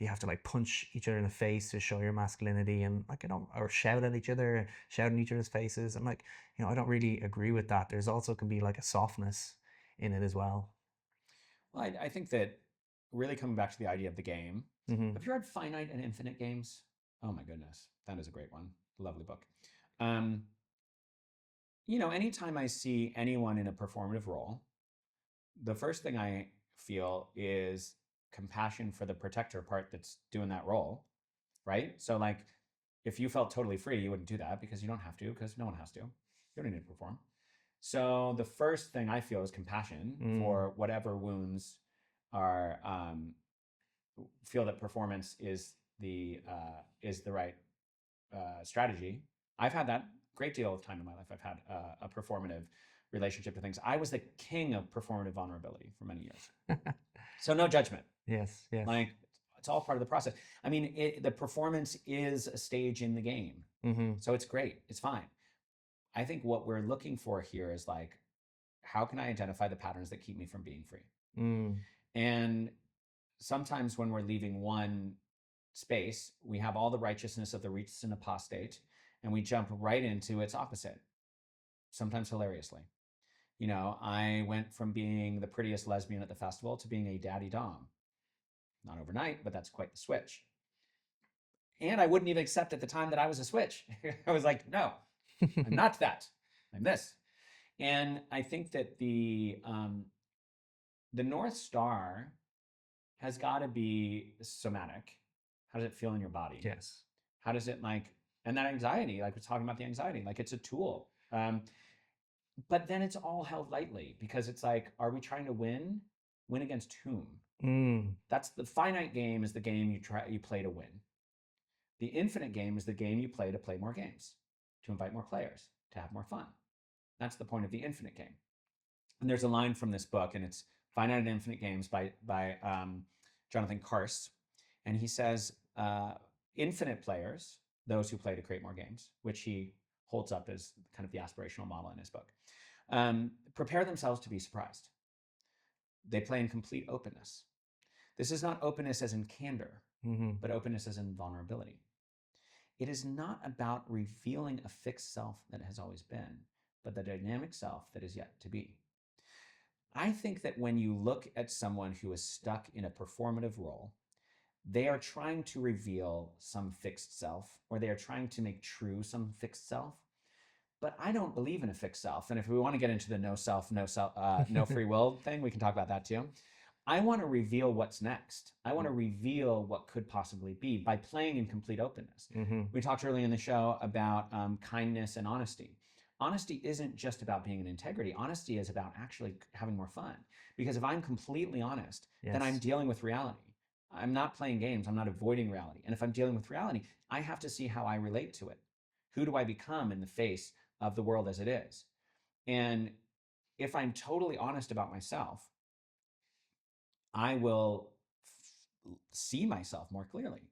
have to like punch each other in the face to show your masculinity, and like, or shout at each other, shout in each other's faces. And like, I don't really agree with that. There's also can be like a softness in it as well. Well, I think that really coming back to the idea of the game, have you read Finite and Infinite Games? Oh my goodness, that is a great one. Lovely book. Anytime I see anyone in a performative role, the first thing I feel is compassion for the protector part that's doing that role, right? So like, if you felt totally free, you wouldn't do that, because you don't have to, because no one has to. You don't need to perform. So the first thing I feel is compassion for whatever wounds are, feel that performance is the right strategy. I've had that great deal of time in my life. I've had a performative relationship to things. I was the king of performative vulnerability for many years. So no judgment. Yes. Like, it's all part of the process. I mean, the performance is a stage in the game. So it's great. It's fine. I think what we're looking for here is like, how can I identify the patterns that keep me from being free? And sometimes when we're leaving one space, we have all the righteousness of the recent apostate, and we jump right into its opposite, sometimes hilariously. You know, I went from being the prettiest lesbian at the festival to being a daddy dom. Not overnight, but that's quite the switch. And I wouldn't even accept at the time that I was a switch. I was like, no, I'm not that. I'm this. And I think that the North Star has got to be somatic. How does it feel in your body? Yes. How does it and that anxiety, like we're talking about the anxiety, like it's a tool. But then it's all held lightly because it's like, are we trying to win? Win against whom? That's the finite game is the game you play to win. The infinite game is the game you play to play more games, to invite more players, to have more fun. That's the point of the infinite game. And there's a line from this book, and it's Finite and Infinite Games by Jonathan Karst. And he says, infinite players, those who play to create more games, which he holds up as kind of the aspirational model in his book, prepare themselves to be surprised. They play in complete openness. This is not openness as in candor, but openness as in vulnerability. It is not about revealing a fixed self that has always been, but the dynamic self that is yet to be. I think that when you look at someone who is stuck in a performative role, they are trying to reveal some fixed self, or they are trying to make true some fixed self. But I don't believe in a fixed self. And if we want to get into the no free will thing, we can talk about that too. I want to reveal what's next. I want to reveal what could possibly be by playing in complete openness. We talked earlier in the show about kindness and honesty. Honesty isn't just about being in integrity. Honesty is about actually having more fun. Because if I'm completely honest, then I'm dealing with reality. I'm not playing games. I'm not avoiding reality. And if I'm dealing with reality, I have to see how I relate to it. Who do I become in the face of the world as it is? And if I'm totally honest about myself, I will see myself more clearly.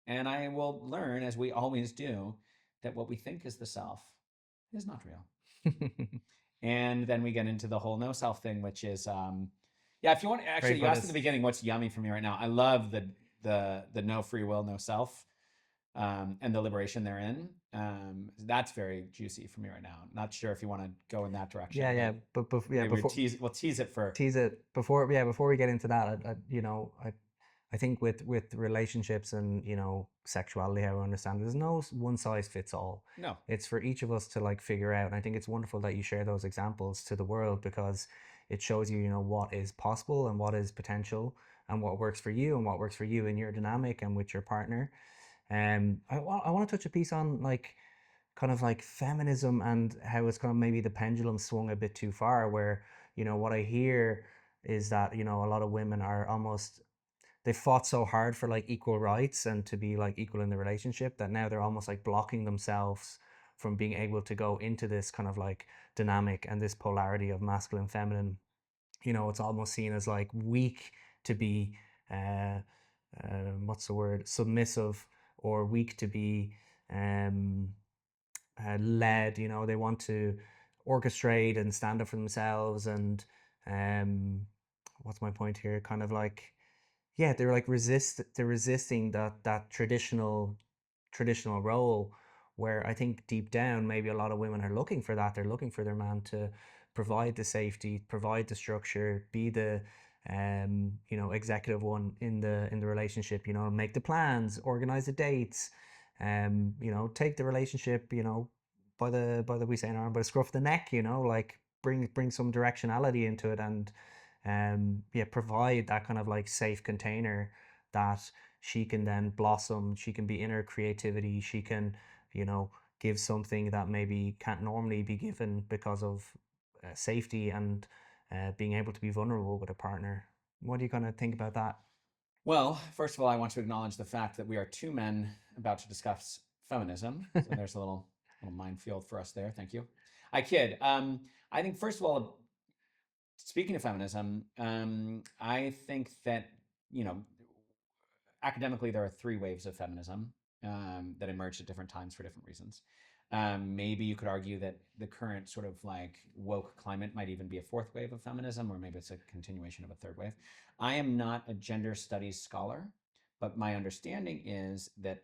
And I will learn, as we always do, that what we think is the self is not real. And then we get into the whole no self thing, which is, if you want, actually, you asked at the beginning, what's yummy for me right now. I love the no free will, no self, and the liberation therein. That's very juicy for me right now. Not sure if you want to go in that direction. We'll tease it before we get into that. I think with relationships and sexuality, how I understand it, there's no one size fits all. No, it's for each of us to like figure out. And I think it's wonderful that you share those examples to the world, because it shows you what is possible and what is potential and what works for you and what works for you in your dynamic and with your partner. I want to touch a piece on like kind of like feminism and how it's kind of maybe the pendulum swung a bit too far, where what I hear is that a lot of women are almost, they fought so hard for like equal rights and to be like equal in the relationship, that now they're almost like blocking themselves from being able to go into this kind of like dynamic and this polarity of masculine, feminine. It's almost seen as like weak to be what's the word, submissive, or weak to be led. They want to orchestrate and stand up for themselves. And what's my point here, kind of like, yeah, they're like they're resisting that traditional role, where I think deep down maybe a lot of women are looking for that. They're looking for their man to provide the safety, provide the structure, be the executive one in the relationship, make the plans, organize the dates, take the relationship, by the we say in Ireland, by the scruff of the neck, like bring some directionality into it. And provide that kind of like safe container that she can then blossom. She can be in her creativity. She can, give something that maybe can't normally be given because of safety and being able to be vulnerable with a partner. What do you kind of think about that? Well, first of all, I want to acknowledge the fact that we are two men about to discuss feminism. So there's a little minefield for us there. Thank you. I kid. I think, first of all, speaking of feminism, I think that, academically, there are three waves of feminism that emerged at different times for different reasons. Maybe you could argue that the current sort of like woke climate might even be a fourth wave of feminism, or maybe it's a continuation of a third wave. I am not a gender studies scholar, but my understanding is that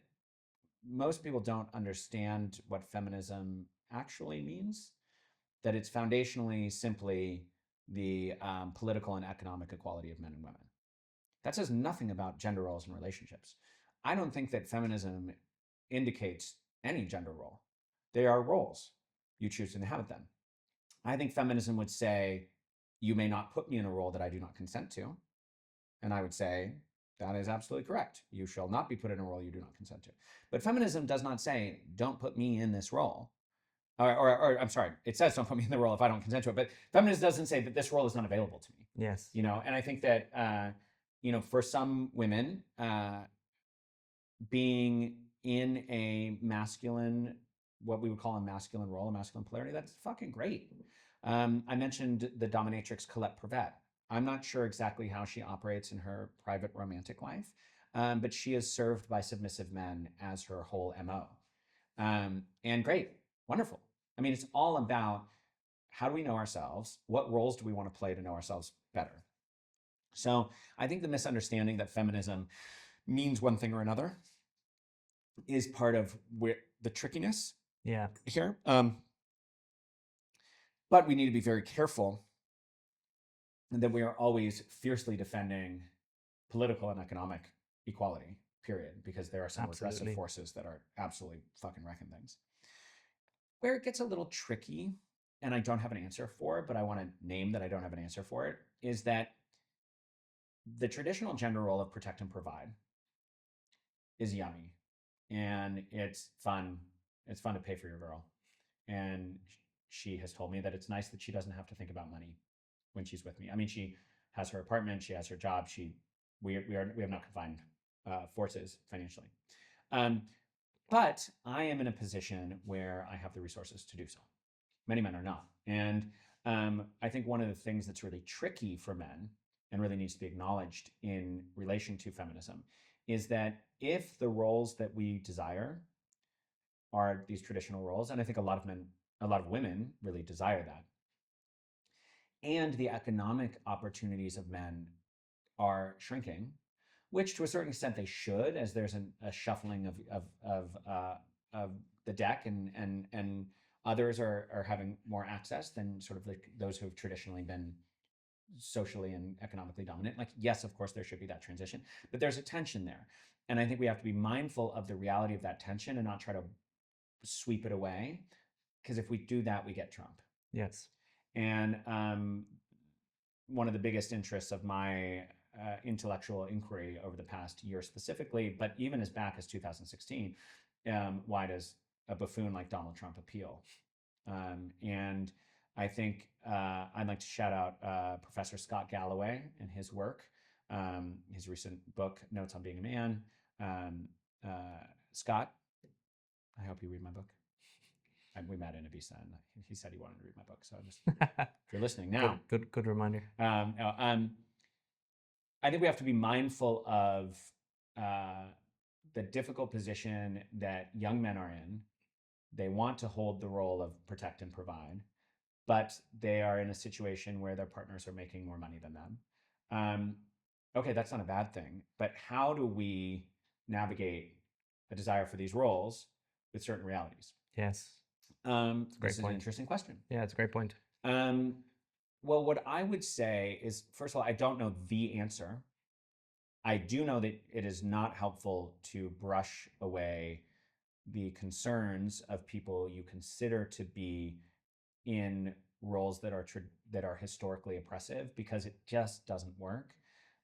most people don't understand what feminism actually means, that it's foundationally simply the political and economic equality of men and women. That says nothing about gender roles and relationships. I don't think that feminism indicates any gender role. They are roles. You choose to inhabit them. I think feminism would say, you may not put me in a role that I do not consent to. And I would say, that is absolutely correct. You shall not be put in a role you do not consent to. But feminism does not say, don't put me in this role. Or I'm sorry, it says don't put me in the role if I don't consent to it. But feminism doesn't say that this role is not available to me. Yes. And I think that, for some women, being in a masculine, what we would call a masculine role, a masculine polarity, that's fucking great. I mentioned the dominatrix Colette Prevet. I'm not sure exactly how she operates in her private romantic life, but she is served by submissive men as her whole MO. And great, wonderful. I mean, it's all about how do we know ourselves? What roles do we want to play to know ourselves better? So I think the misunderstanding that feminism means one thing or another is part of the trickiness here. But we need to be very careful that we are always fiercely defending political and economic equality, period, because there are some regressive forces that are absolutely fucking wrecking things. Where it gets a little tricky, and I don't have an answer for it, but I want to name that I don't have an answer for it, is that the traditional gender role of protect and provide is yummy, and it's fun. It's fun to pay for your girl. And she has told me that it's nice that she doesn't have to think about money when she's with me. I mean, she has her apartment, she has her job. We have not confined forces financially. But I am in a position where I have the resources to do so. Many men are not. And I think one of the things that's really tricky for men and really needs to be acknowledged in relation to feminism is that if the roles that we desire are these traditional roles, and I think a lot of women really desire that, and the economic opportunities of men are shrinking, which to a certain extent they should, as there's a shuffling of the deck, and others are having more access than sort of those who have traditionally been socially and economically dominant. Like, yes, of course, there should be that transition, but there's a tension there. And I think we have to be mindful of the reality of that tension and not try to sweep it away, because if we do that, we get Trump. Yes. And one of the biggest interests of my intellectual inquiry over the past year specifically, but even as back as 2016, why does a buffoon like Donald Trump appeal? And I think I'd like to shout out Professor Scott Galloway and his work, his recent book, Notes on Being a Man. Scott, I hope you read my book. We met in Ibiza, and he said he wanted to read my book. So just, if you're listening now, good reminder. I think we have to be mindful of the difficult position that young men are in. They want to hold the role of protect and provide, but they are in a situation where their partners are making more money than them. Okay, that's not a bad thing, but how do we navigate a desire for these roles with certain realities? Yes. This is an interesting question. Yeah, it's a great point. Well, what I would say is, first of all, I don't know the answer. I do know that it is not helpful to brush away the concerns of people you consider to be in roles that are historically oppressive, because it just doesn't work.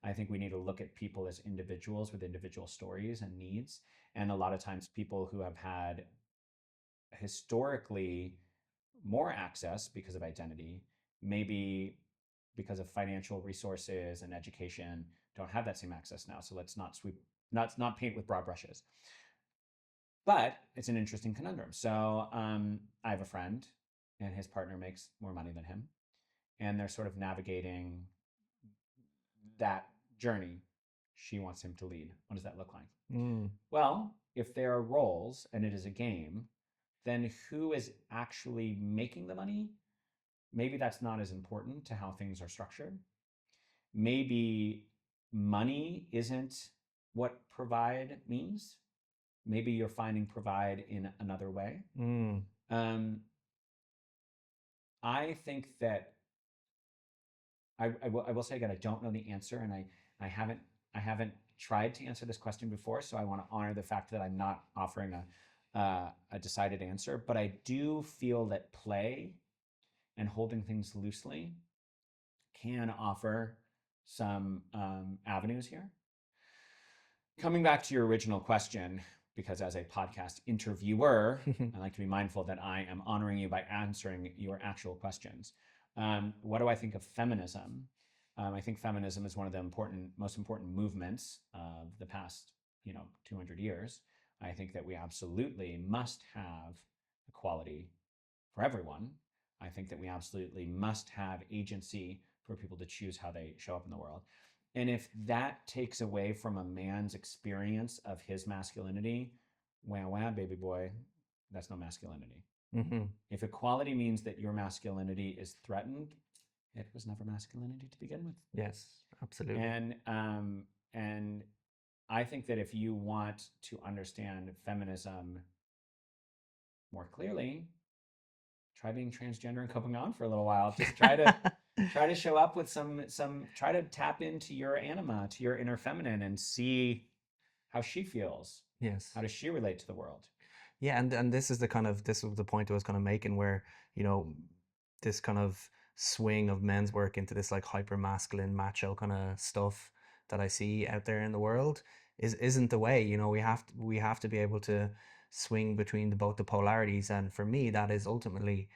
I think we need to look at people as individuals with individual stories and needs. And a lot of times people who have had historically more access because of identity, maybe because of financial resources and education, don't have that same access now. So let's not paint with broad brushes. But it's an interesting conundrum. So I have a friend, and his partner makes more money than him, and they're sort of navigating that journey. She wants him to lead. What does that look like? Well, if there are roles and it is a game, then who is actually making the money? Maybe that's not as important to how things are structured. Maybe money isn't what provide means. maybe you're finding provide in another way. I think that I will say again, I don't know the answer, and I haven't tried to answer this question before, so I want to honor the fact that I'm not offering a decided answer. But I do feel that play and holding things loosely can offer some avenues here. Coming back to your original question, because as a podcast interviewer, I like to be mindful that I am honoring you by answering your actual questions. What do I think of feminism? I think feminism is one of the most important movements of the past, 200 years. I think that we absolutely must have equality for everyone. I think that we absolutely must have agency for people to choose how they show up in the world. And if that takes away from a man's experience of his masculinity, wah, wah, baby boy, that's no masculinity. If equality means that your masculinity is threatened, it was never masculinity to begin with. Yes, absolutely. And I think that if you want to understand feminism more clearly, try being transgender and Ko Pha-ngan for a little while. Just try to show up with some try to tap into your anima, to your inner feminine, and see how she feels. Yes. How does she relate to the world? Yeah, and this was the point I was kind of making, where this kind of swing of men's work into this like hyper masculine macho kind of stuff that I see out there in the world isn't the way. We have to be able to swing between both the polarities, and for me that is ultimately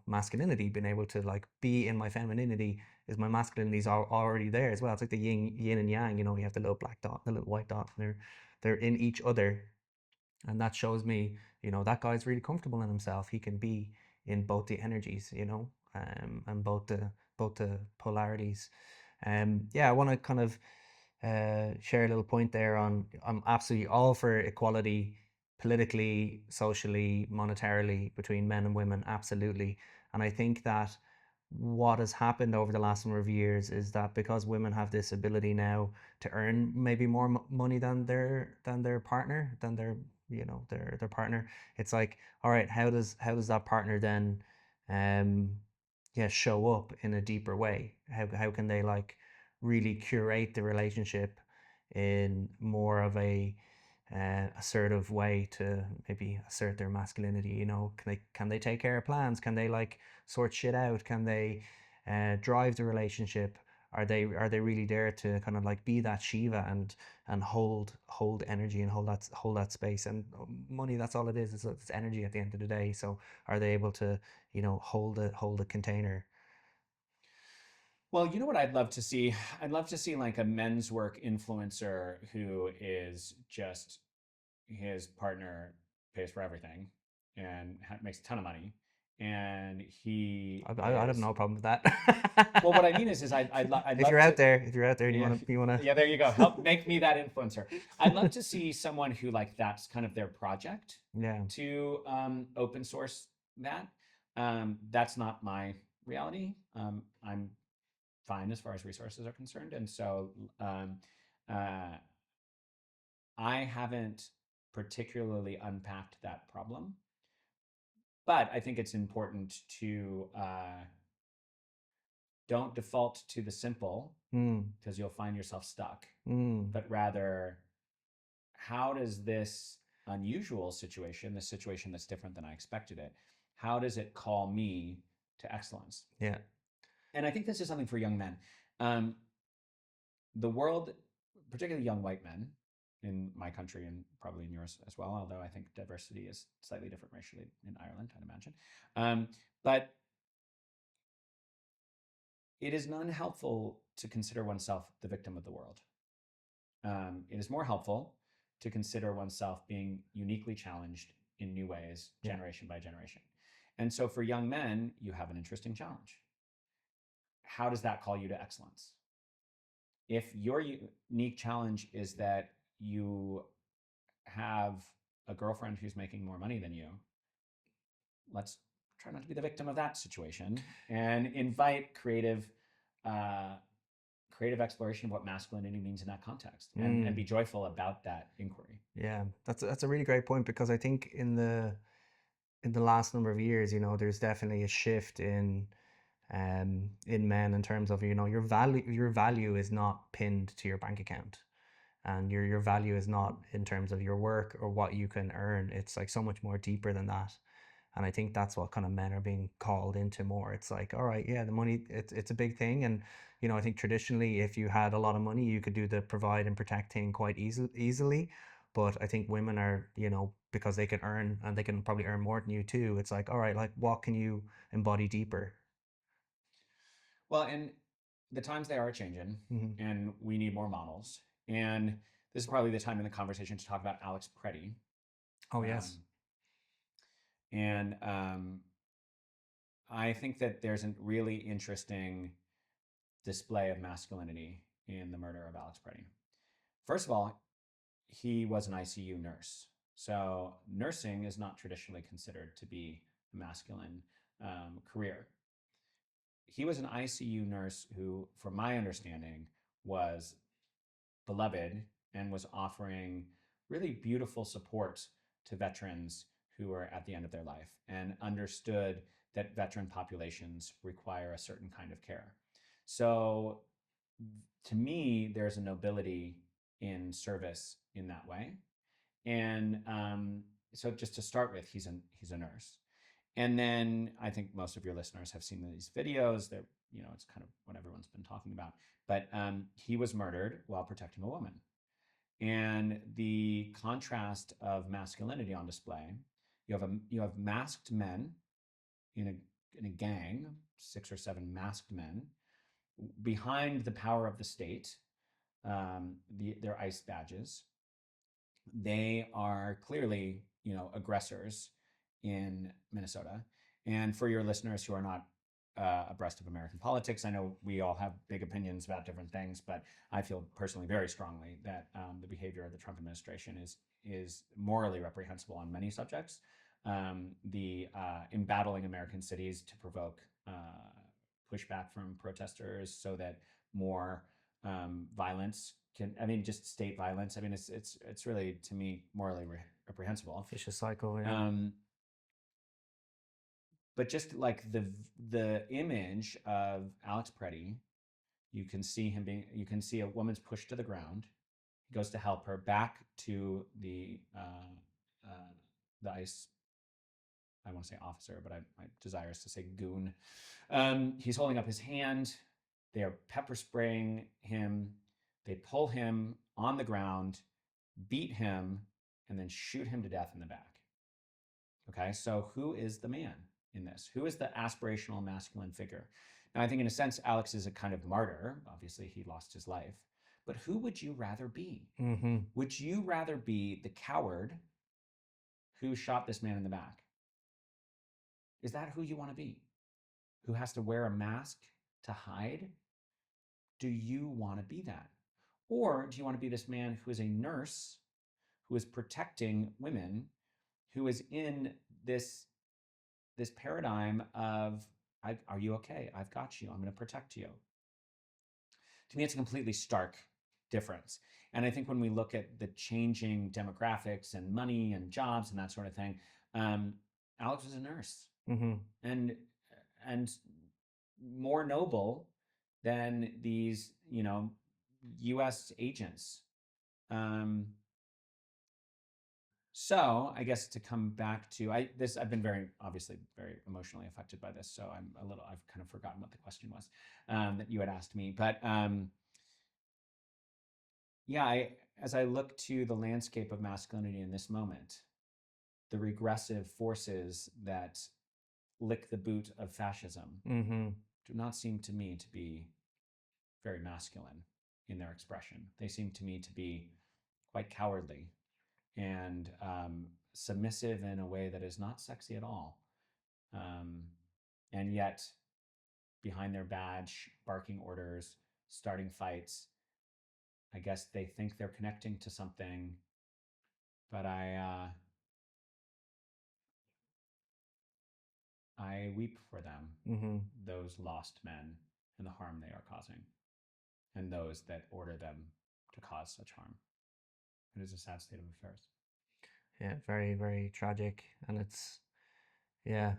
masculinity. Being able to like be in my femininity, is my masculinity is already there as well. It's like the yin and yang. You have the little black dot, the little white dot, and they're in each other. And that shows me, that guy's really comfortable in himself. He can be in both the energies, and both the polarities. Yeah, I want to kind of share a little point there on, I'm absolutely all for equality politically, socially, monetarily between men and women, absolutely. And I think that what has happened over the last number of years is that because women have this ability now to earn maybe more money than their partner, than their partner, it's like, all right, how does that partner then show up in a deeper way? How can they like really curate the relationship in more of a assertive way to maybe assert their masculinity? Can they take care of plans? Can they like sort shit out? Can they drive the relationship? Are they really there to kind of like be that Shiva and hold energy and hold that space? And money, that's all it is. It's energy at the end of the day. So are they able to hold a container? Well, you know what I'd love to see? I'd love to see like a men's work influencer who is just, his partner pays for everything and makes a ton of money. And he I have no problem with that. Well, what I mean is I'd if love you're out to, there, and yeah, you wanna, yeah, there you go. Help make me that influencer. I'd love to see someone who like that's kind of their project yeah, to open source that. That's not my reality. I'm fine as far as resources are concerned, and so uh, I haven't particularly unpacked that problem. But I think it's important to don't default to the simple, because you'll find yourself stuck, but rather, how does this unusual situation, this situation that's different than I expected it, how does it call me to excellence? yeah, And I think this is something for young men. The world, particularly young white men in my country and probably in yours as well, although I think diversity is slightly different racially in Ireland, I'd imagine. But it is not helpful to consider oneself the victim of the world. It is more helpful to consider oneself being uniquely challenged in new ways, generation by generation. And so for young men, you have an interesting challenge. How does that call you to excellence? If your unique challenge is that you have a girlfriend who's making more money than you, let's try not to be the victim of that situation and invite creative creative exploration of what masculinity means in that context, and be joyful about that inquiry. Yeah, that's a really great point, because I think in the last number of years, there's definitely a shift in men, in terms of, your value is not pinned to your bank account, and your value is not in terms of your work or what you can earn. It's like so much more deeper than that. And I think that's what kind of men are being called into more. It's like, all right, yeah, the money, it's a big thing. And I think traditionally, if you had a lot of money, you could do the provide and protect thing quite easily. But I think women are, because they can earn, and they can probably earn more than you too, it's like, all right, like, what can you embody deeper? Well, and the times, they are changing, Hmm. and we need more models. And this is probably the time in the conversation to talk about Alex Preddy. Oh, yes. Um, and I think that there's a really interesting display of masculinity in the murder of Alex Preddy. First of all, he was an ICU nurse. So nursing is not traditionally considered to be a masculine career. He was an ICU nurse who, from my understanding, was beloved and was offering really beautiful support to veterans who were at the end of their life, and understood that veteran populations require a certain kind of care. So, to me, there's a nobility in service in that way. And so, just to start with, he's a nurse. And then I think most of your listeners have seen these videos. That, it's kind of what everyone's been talking about. But he was murdered while protecting a woman. And the contrast of masculinity on display. You have masked men in a gang, 6 or 7 masked men behind the power of the state. Their ICE badges. They are clearly, aggressors in Minnesota. And for your listeners who are not abreast of American politics, I know we all have big opinions about different things, but I feel personally very strongly that the behavior of the Trump administration is morally reprehensible on many subjects. The embattling American cities to provoke pushback from protesters, so that more violence can, I mean, just state violence. I mean, it's really, to me, morally reprehensible. Vicious cycle, yeah. But just like the image of Alex Preddy, you can see a woman's pushed to the ground. He goes to help her back to the ICE. I want to say officer, but my desire is to say goon. He's holding up his hand. They are pepper spraying him. They pull him on the ground, beat him, and then shoot him to death in the back. Okay, so who is the man in this? Who is the aspirational masculine figure? Now, I think in a sense, Alex is a kind of martyr. Obviously, he lost his life. But who would you rather be? Mm-hmm. Would you rather be the coward who shot this man in the back? Is that who you want to be? Who has to wear a mask to hide? Do you want to be that? Or do you want to be this man who is a nurse, who is protecting women, who is in this paradigm of, are you okay? I've got you. I'm going to protect you. To me, it's a completely stark difference. And I think when we look at the changing demographics and money and jobs and that sort of thing, Alex was a nurse, Mm-hmm. and more noble than these, U.S. agents. So I guess to come back to I've been obviously very emotionally affected by this. So I've kind of forgotten what the question was that you had asked me. But yeah, as I look to the landscape of masculinity in this moment, the regressive forces that lick the boot of fascism Mm-hmm. do not seem to me to be very masculine in their expression. They seem to me to be quite cowardly and submissive in a way that is not sexy at all. And yet, behind their badge, barking orders, starting fights, I guess they think they're connecting to something, but I weep for them, Mm-hmm. those lost men, and the harm they are causing. and those that order them to cause such harm. It is a sad state of affairs. Yeah, very, very tragic. And it's, yeah,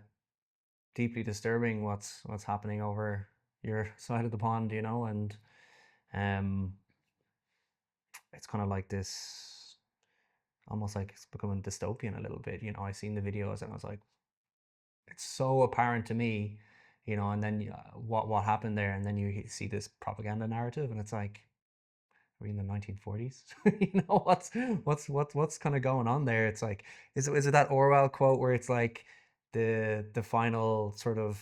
deeply disturbing what's happening over your side of the pond, you know, and um it's kind of like this, almost like it's becoming dystopian a little bit, you know. I seen the videos and I was like, it's so apparent to me, you know, and then what happened there, and then you see this propaganda narrative, and it's like, are we in the 1940s? You know, what's kind of going on there? It's like, is it that Orwell quote where it's like the final sort of,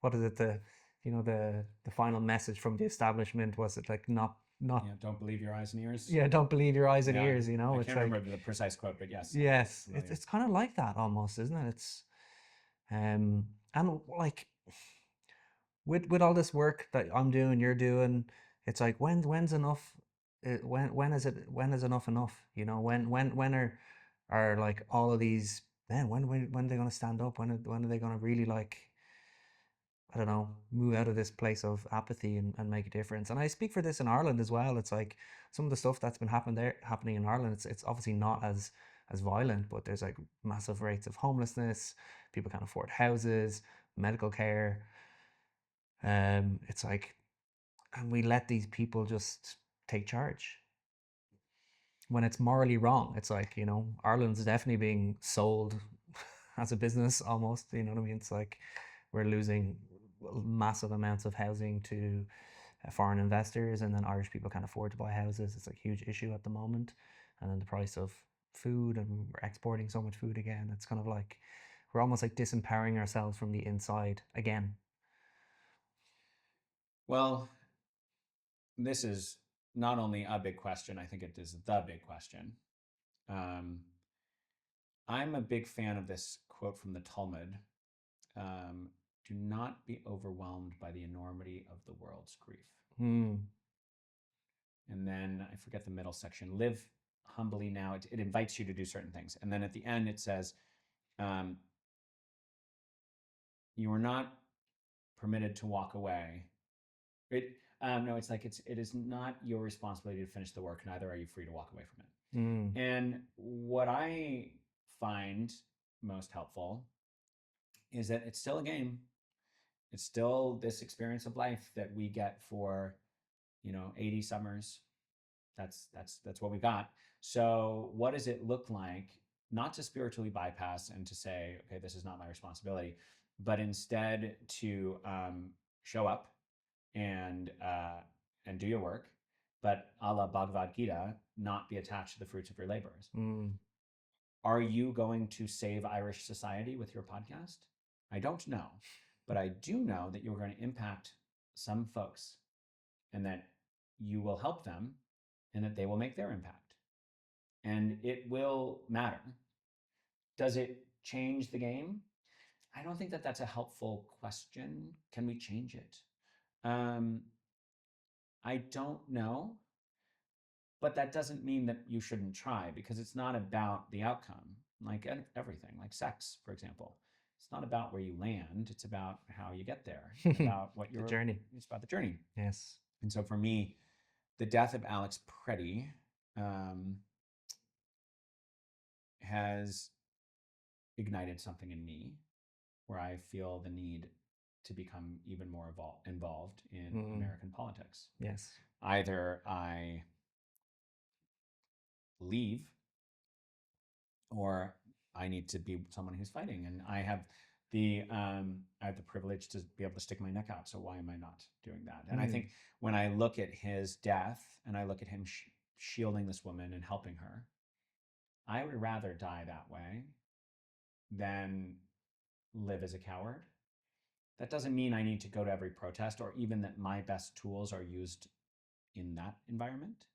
what is it, the, you know, the final message from the establishment, was it like not Yeah, don't believe your eyes and ears. yeah, don't believe your eyes and Yeah, ears, you know. I It's can't like, remember the precise quote, but yes. yes, Familiar. it's kind of like that almost, isn't it? It's and like with all this work that I'm doing, you're doing, it's like, when's enough? When is enough enough? You know, when are like all of these men, when are they gonna stand up? When are they gonna really, like, I don't know, move out of this place of apathy and make a difference? And I speak for this in Ireland as well. It's like some of the stuff that's been happening in Ireland, it's obviously not as violent, but there's like massive rates of homelessness, people can't afford houses, medical care. It's like, and we let these people just take charge when it's morally wrong. It's like, you know, Ireland's definitely being sold as a business almost, you know what I mean? It's like we're losing massive amounts of housing to foreign investors, and then Irish people can't afford to buy houses. It's a huge issue at the moment. And then the price of food, and we're exporting so much food again. It's kind of like we're almost like disempowering ourselves from the inside again. Well, this is not only a big question, I think it is the big question. I'm a big fan of this quote from the Talmud. Do not be overwhelmed by the enormity of the world's grief. Mm. And then I forget the middle section. Live humbly now. It invites you to do certain things. And then at the end, it says, you are not permitted to walk away. No, it's like it is not your responsibility to finish the work. Neither are you free to walk away from it. Mm. And what I find most helpful is that it's still a game. It's still this experience of life that we get for, 80 summers. That's what we got. So what does it look like not to spiritually bypass and to say, okay, this is not my responsibility, but instead to show up and do your work, but a la Bhagavad Gita, not be attached to the fruits of your labors. Mm. Are you going to save Irish society with your podcast? I don't know, but I do know that you're going to impact some folks, and that you will help them, and that they will make their impact, and it will matter. Does it change the game? I don't think that that's a helpful question. Can we change it? I don't know, but that doesn't mean that you shouldn't try, because it's not about the outcome. Like everything, like sex, for example, it's not about where you land, it's about how you get there, about what The journey. it's about the journey. Yes. And so for me, the death of Alex Preddy has ignited something in me where I feel the need to become even more involved in American politics. Yes. Either I leave, or I need to be someone who's fighting, and I have the privilege to be able to stick my neck out. So why am I not doing that? And I think when I look at his death and I look at him shielding this woman and helping her, I would rather die that way than live as a coward. That doesn't mean I need to go to every protest, or even that my best tools are used in that environment,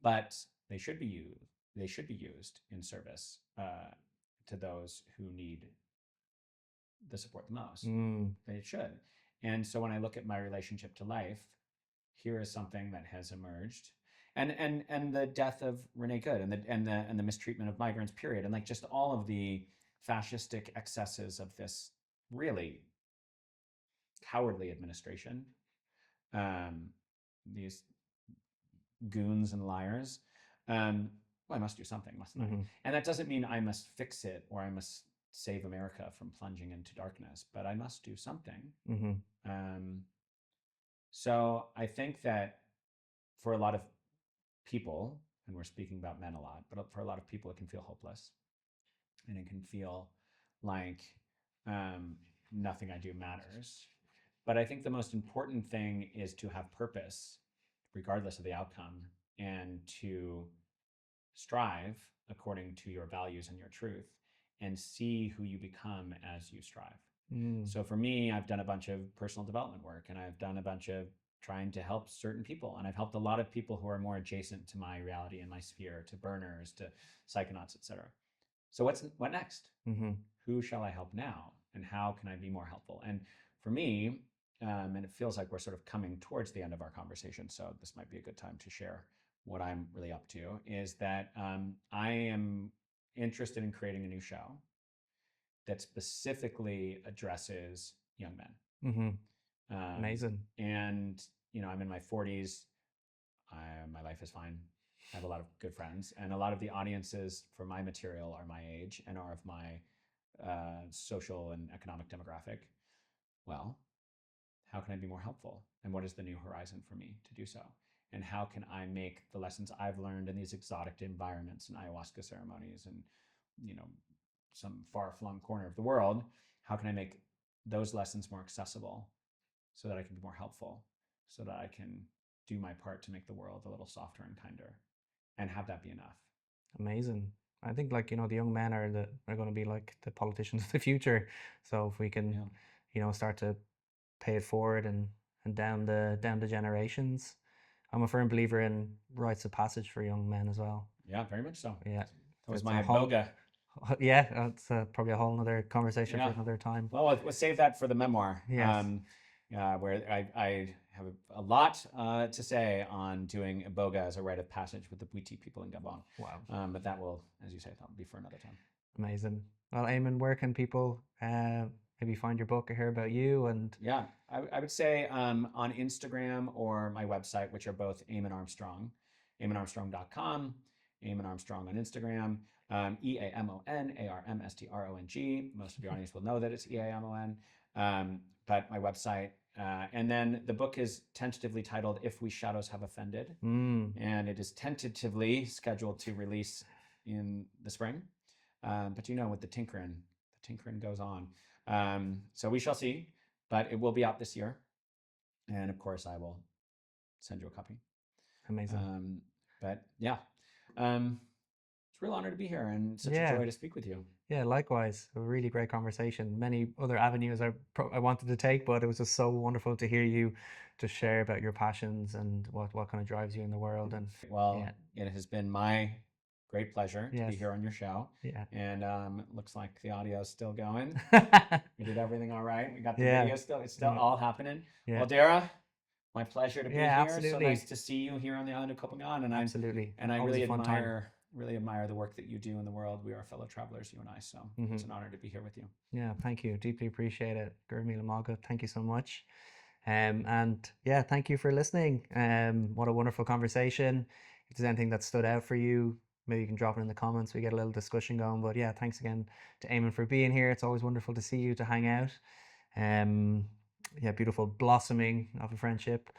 but they should be used. They should be used in service to those who need the support the most. They should. And so when I look at my relationship to life, here is something that has emerged, and the death of Renee Good, and the mistreatment of migrants, period, and like just all of the fascistic excesses of this really cowardly administration. These goons and liars, well, I must do something, mustn't I? And that doesn't mean I must fix it or I must save America from plunging into darkness, but I must do something. So I think that for a lot of people, and we're speaking about men a lot, but for a lot of people, it can feel hopeless, and it can feel like nothing I do matters. But I think the most important thing is to have purpose, regardless of the outcome, and to strive according to your values and your truth, and see who you become as you strive. So for me, I've done a bunch of personal development work, and I've done a bunch of trying to help certain people. And I've helped a lot of people who are more adjacent to my reality and my sphere, to burners, to psychonauts, etc. So what next? Who shall I help now? And how can I be more helpful? And for me, and it feels like we're sort of coming towards the end of our conversation, so this might be a good time to share what I'm really up to, is that I am interested in creating a new show that specifically addresses young men. Amazing. And, I'm in my 40s. My life is fine. I have a lot of good friends, and a lot of the audiences for my material are my age and are of my social and economic demographic. Well, how can I be more helpful? And what is the new horizon for me to do so? And how can I make the lessons I've learned in these exotic environments and ayahuasca ceremonies and, some far-flung corner of the world, how can I make those lessons more accessible so that I can be more helpful, so that I can do my part to make the world a little softer and kinder, and have that be enough? Amazing. I think the young men are going to be like the politicians of the future. So if we can, start to pay it forward and down the generations. I'm a firm believer in rites of passage for young men as well. Yeah, very much so. Yeah. That was my boga. Yeah, that's probably a whole other conversation for another time. Well, we'll save that for the memoir. Yes. Where I have a lot to say on doing Iboga as a rite of passage with the Bwiti people in Gabon. Wow. But that will, as you say, that will be for another time. Amazing. Well, Eamon, where can people maybe find your book or hear about you? And yeah, I would say on Instagram or my website, which are both Eamon Armstrong, eamonarmstrong.com, Eamon Armstrong on Instagram, EAMONARMSTRONG. Most of your audience will know that it's EAMON, but my website. And then the book is tentatively titled If We Shadows Have Offended, and it is tentatively scheduled to release in the spring. But with the tinkering goes on. So we shall see, but it will be out this year. And of course, I will send you a copy. Amazing. But yeah, it's a real honor to be here and such a joy to speak with you. Yeah, likewise. A really great conversation. Many other avenues I wanted to take, but it was just so wonderful to hear you to share about your passions and what kind of drives you in the world. And it has been my great pleasure to be here on your show. Yeah. And it looks like the audio is still going. We did everything all right. We got the video still. It's still all happening. Well, Dara, my pleasure to be here. Absolutely. So nice to see you here on the island of Ko Pha-ngan. And absolutely. I really admire the work that you do in the world. We are fellow travelers, you and I. So it's an honor to be here with you. Yeah, thank you. Deeply appreciate it. Gurmila Maga, thank you so much. And yeah, thank you for listening. What a wonderful conversation. If there's anything that stood out for you, maybe you can drop it in the comments. We get a little discussion going. But yeah, thanks again to Eamon for being here. It's always wonderful to see you, to hang out. Beautiful blossoming of a friendship.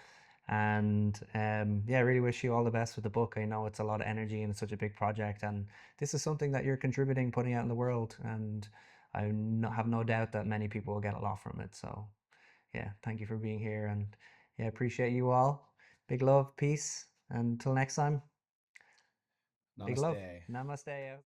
And really wish you all the best with the book. I know it's a lot of energy and it's such a big project, and this is something that you're contributing, putting out in the world, and I have no doubt that many people will get a lot from it. So yeah, thank you for being here, and appreciate you all. Big love, peace, and until next time. Namaste. Big love. Namaste.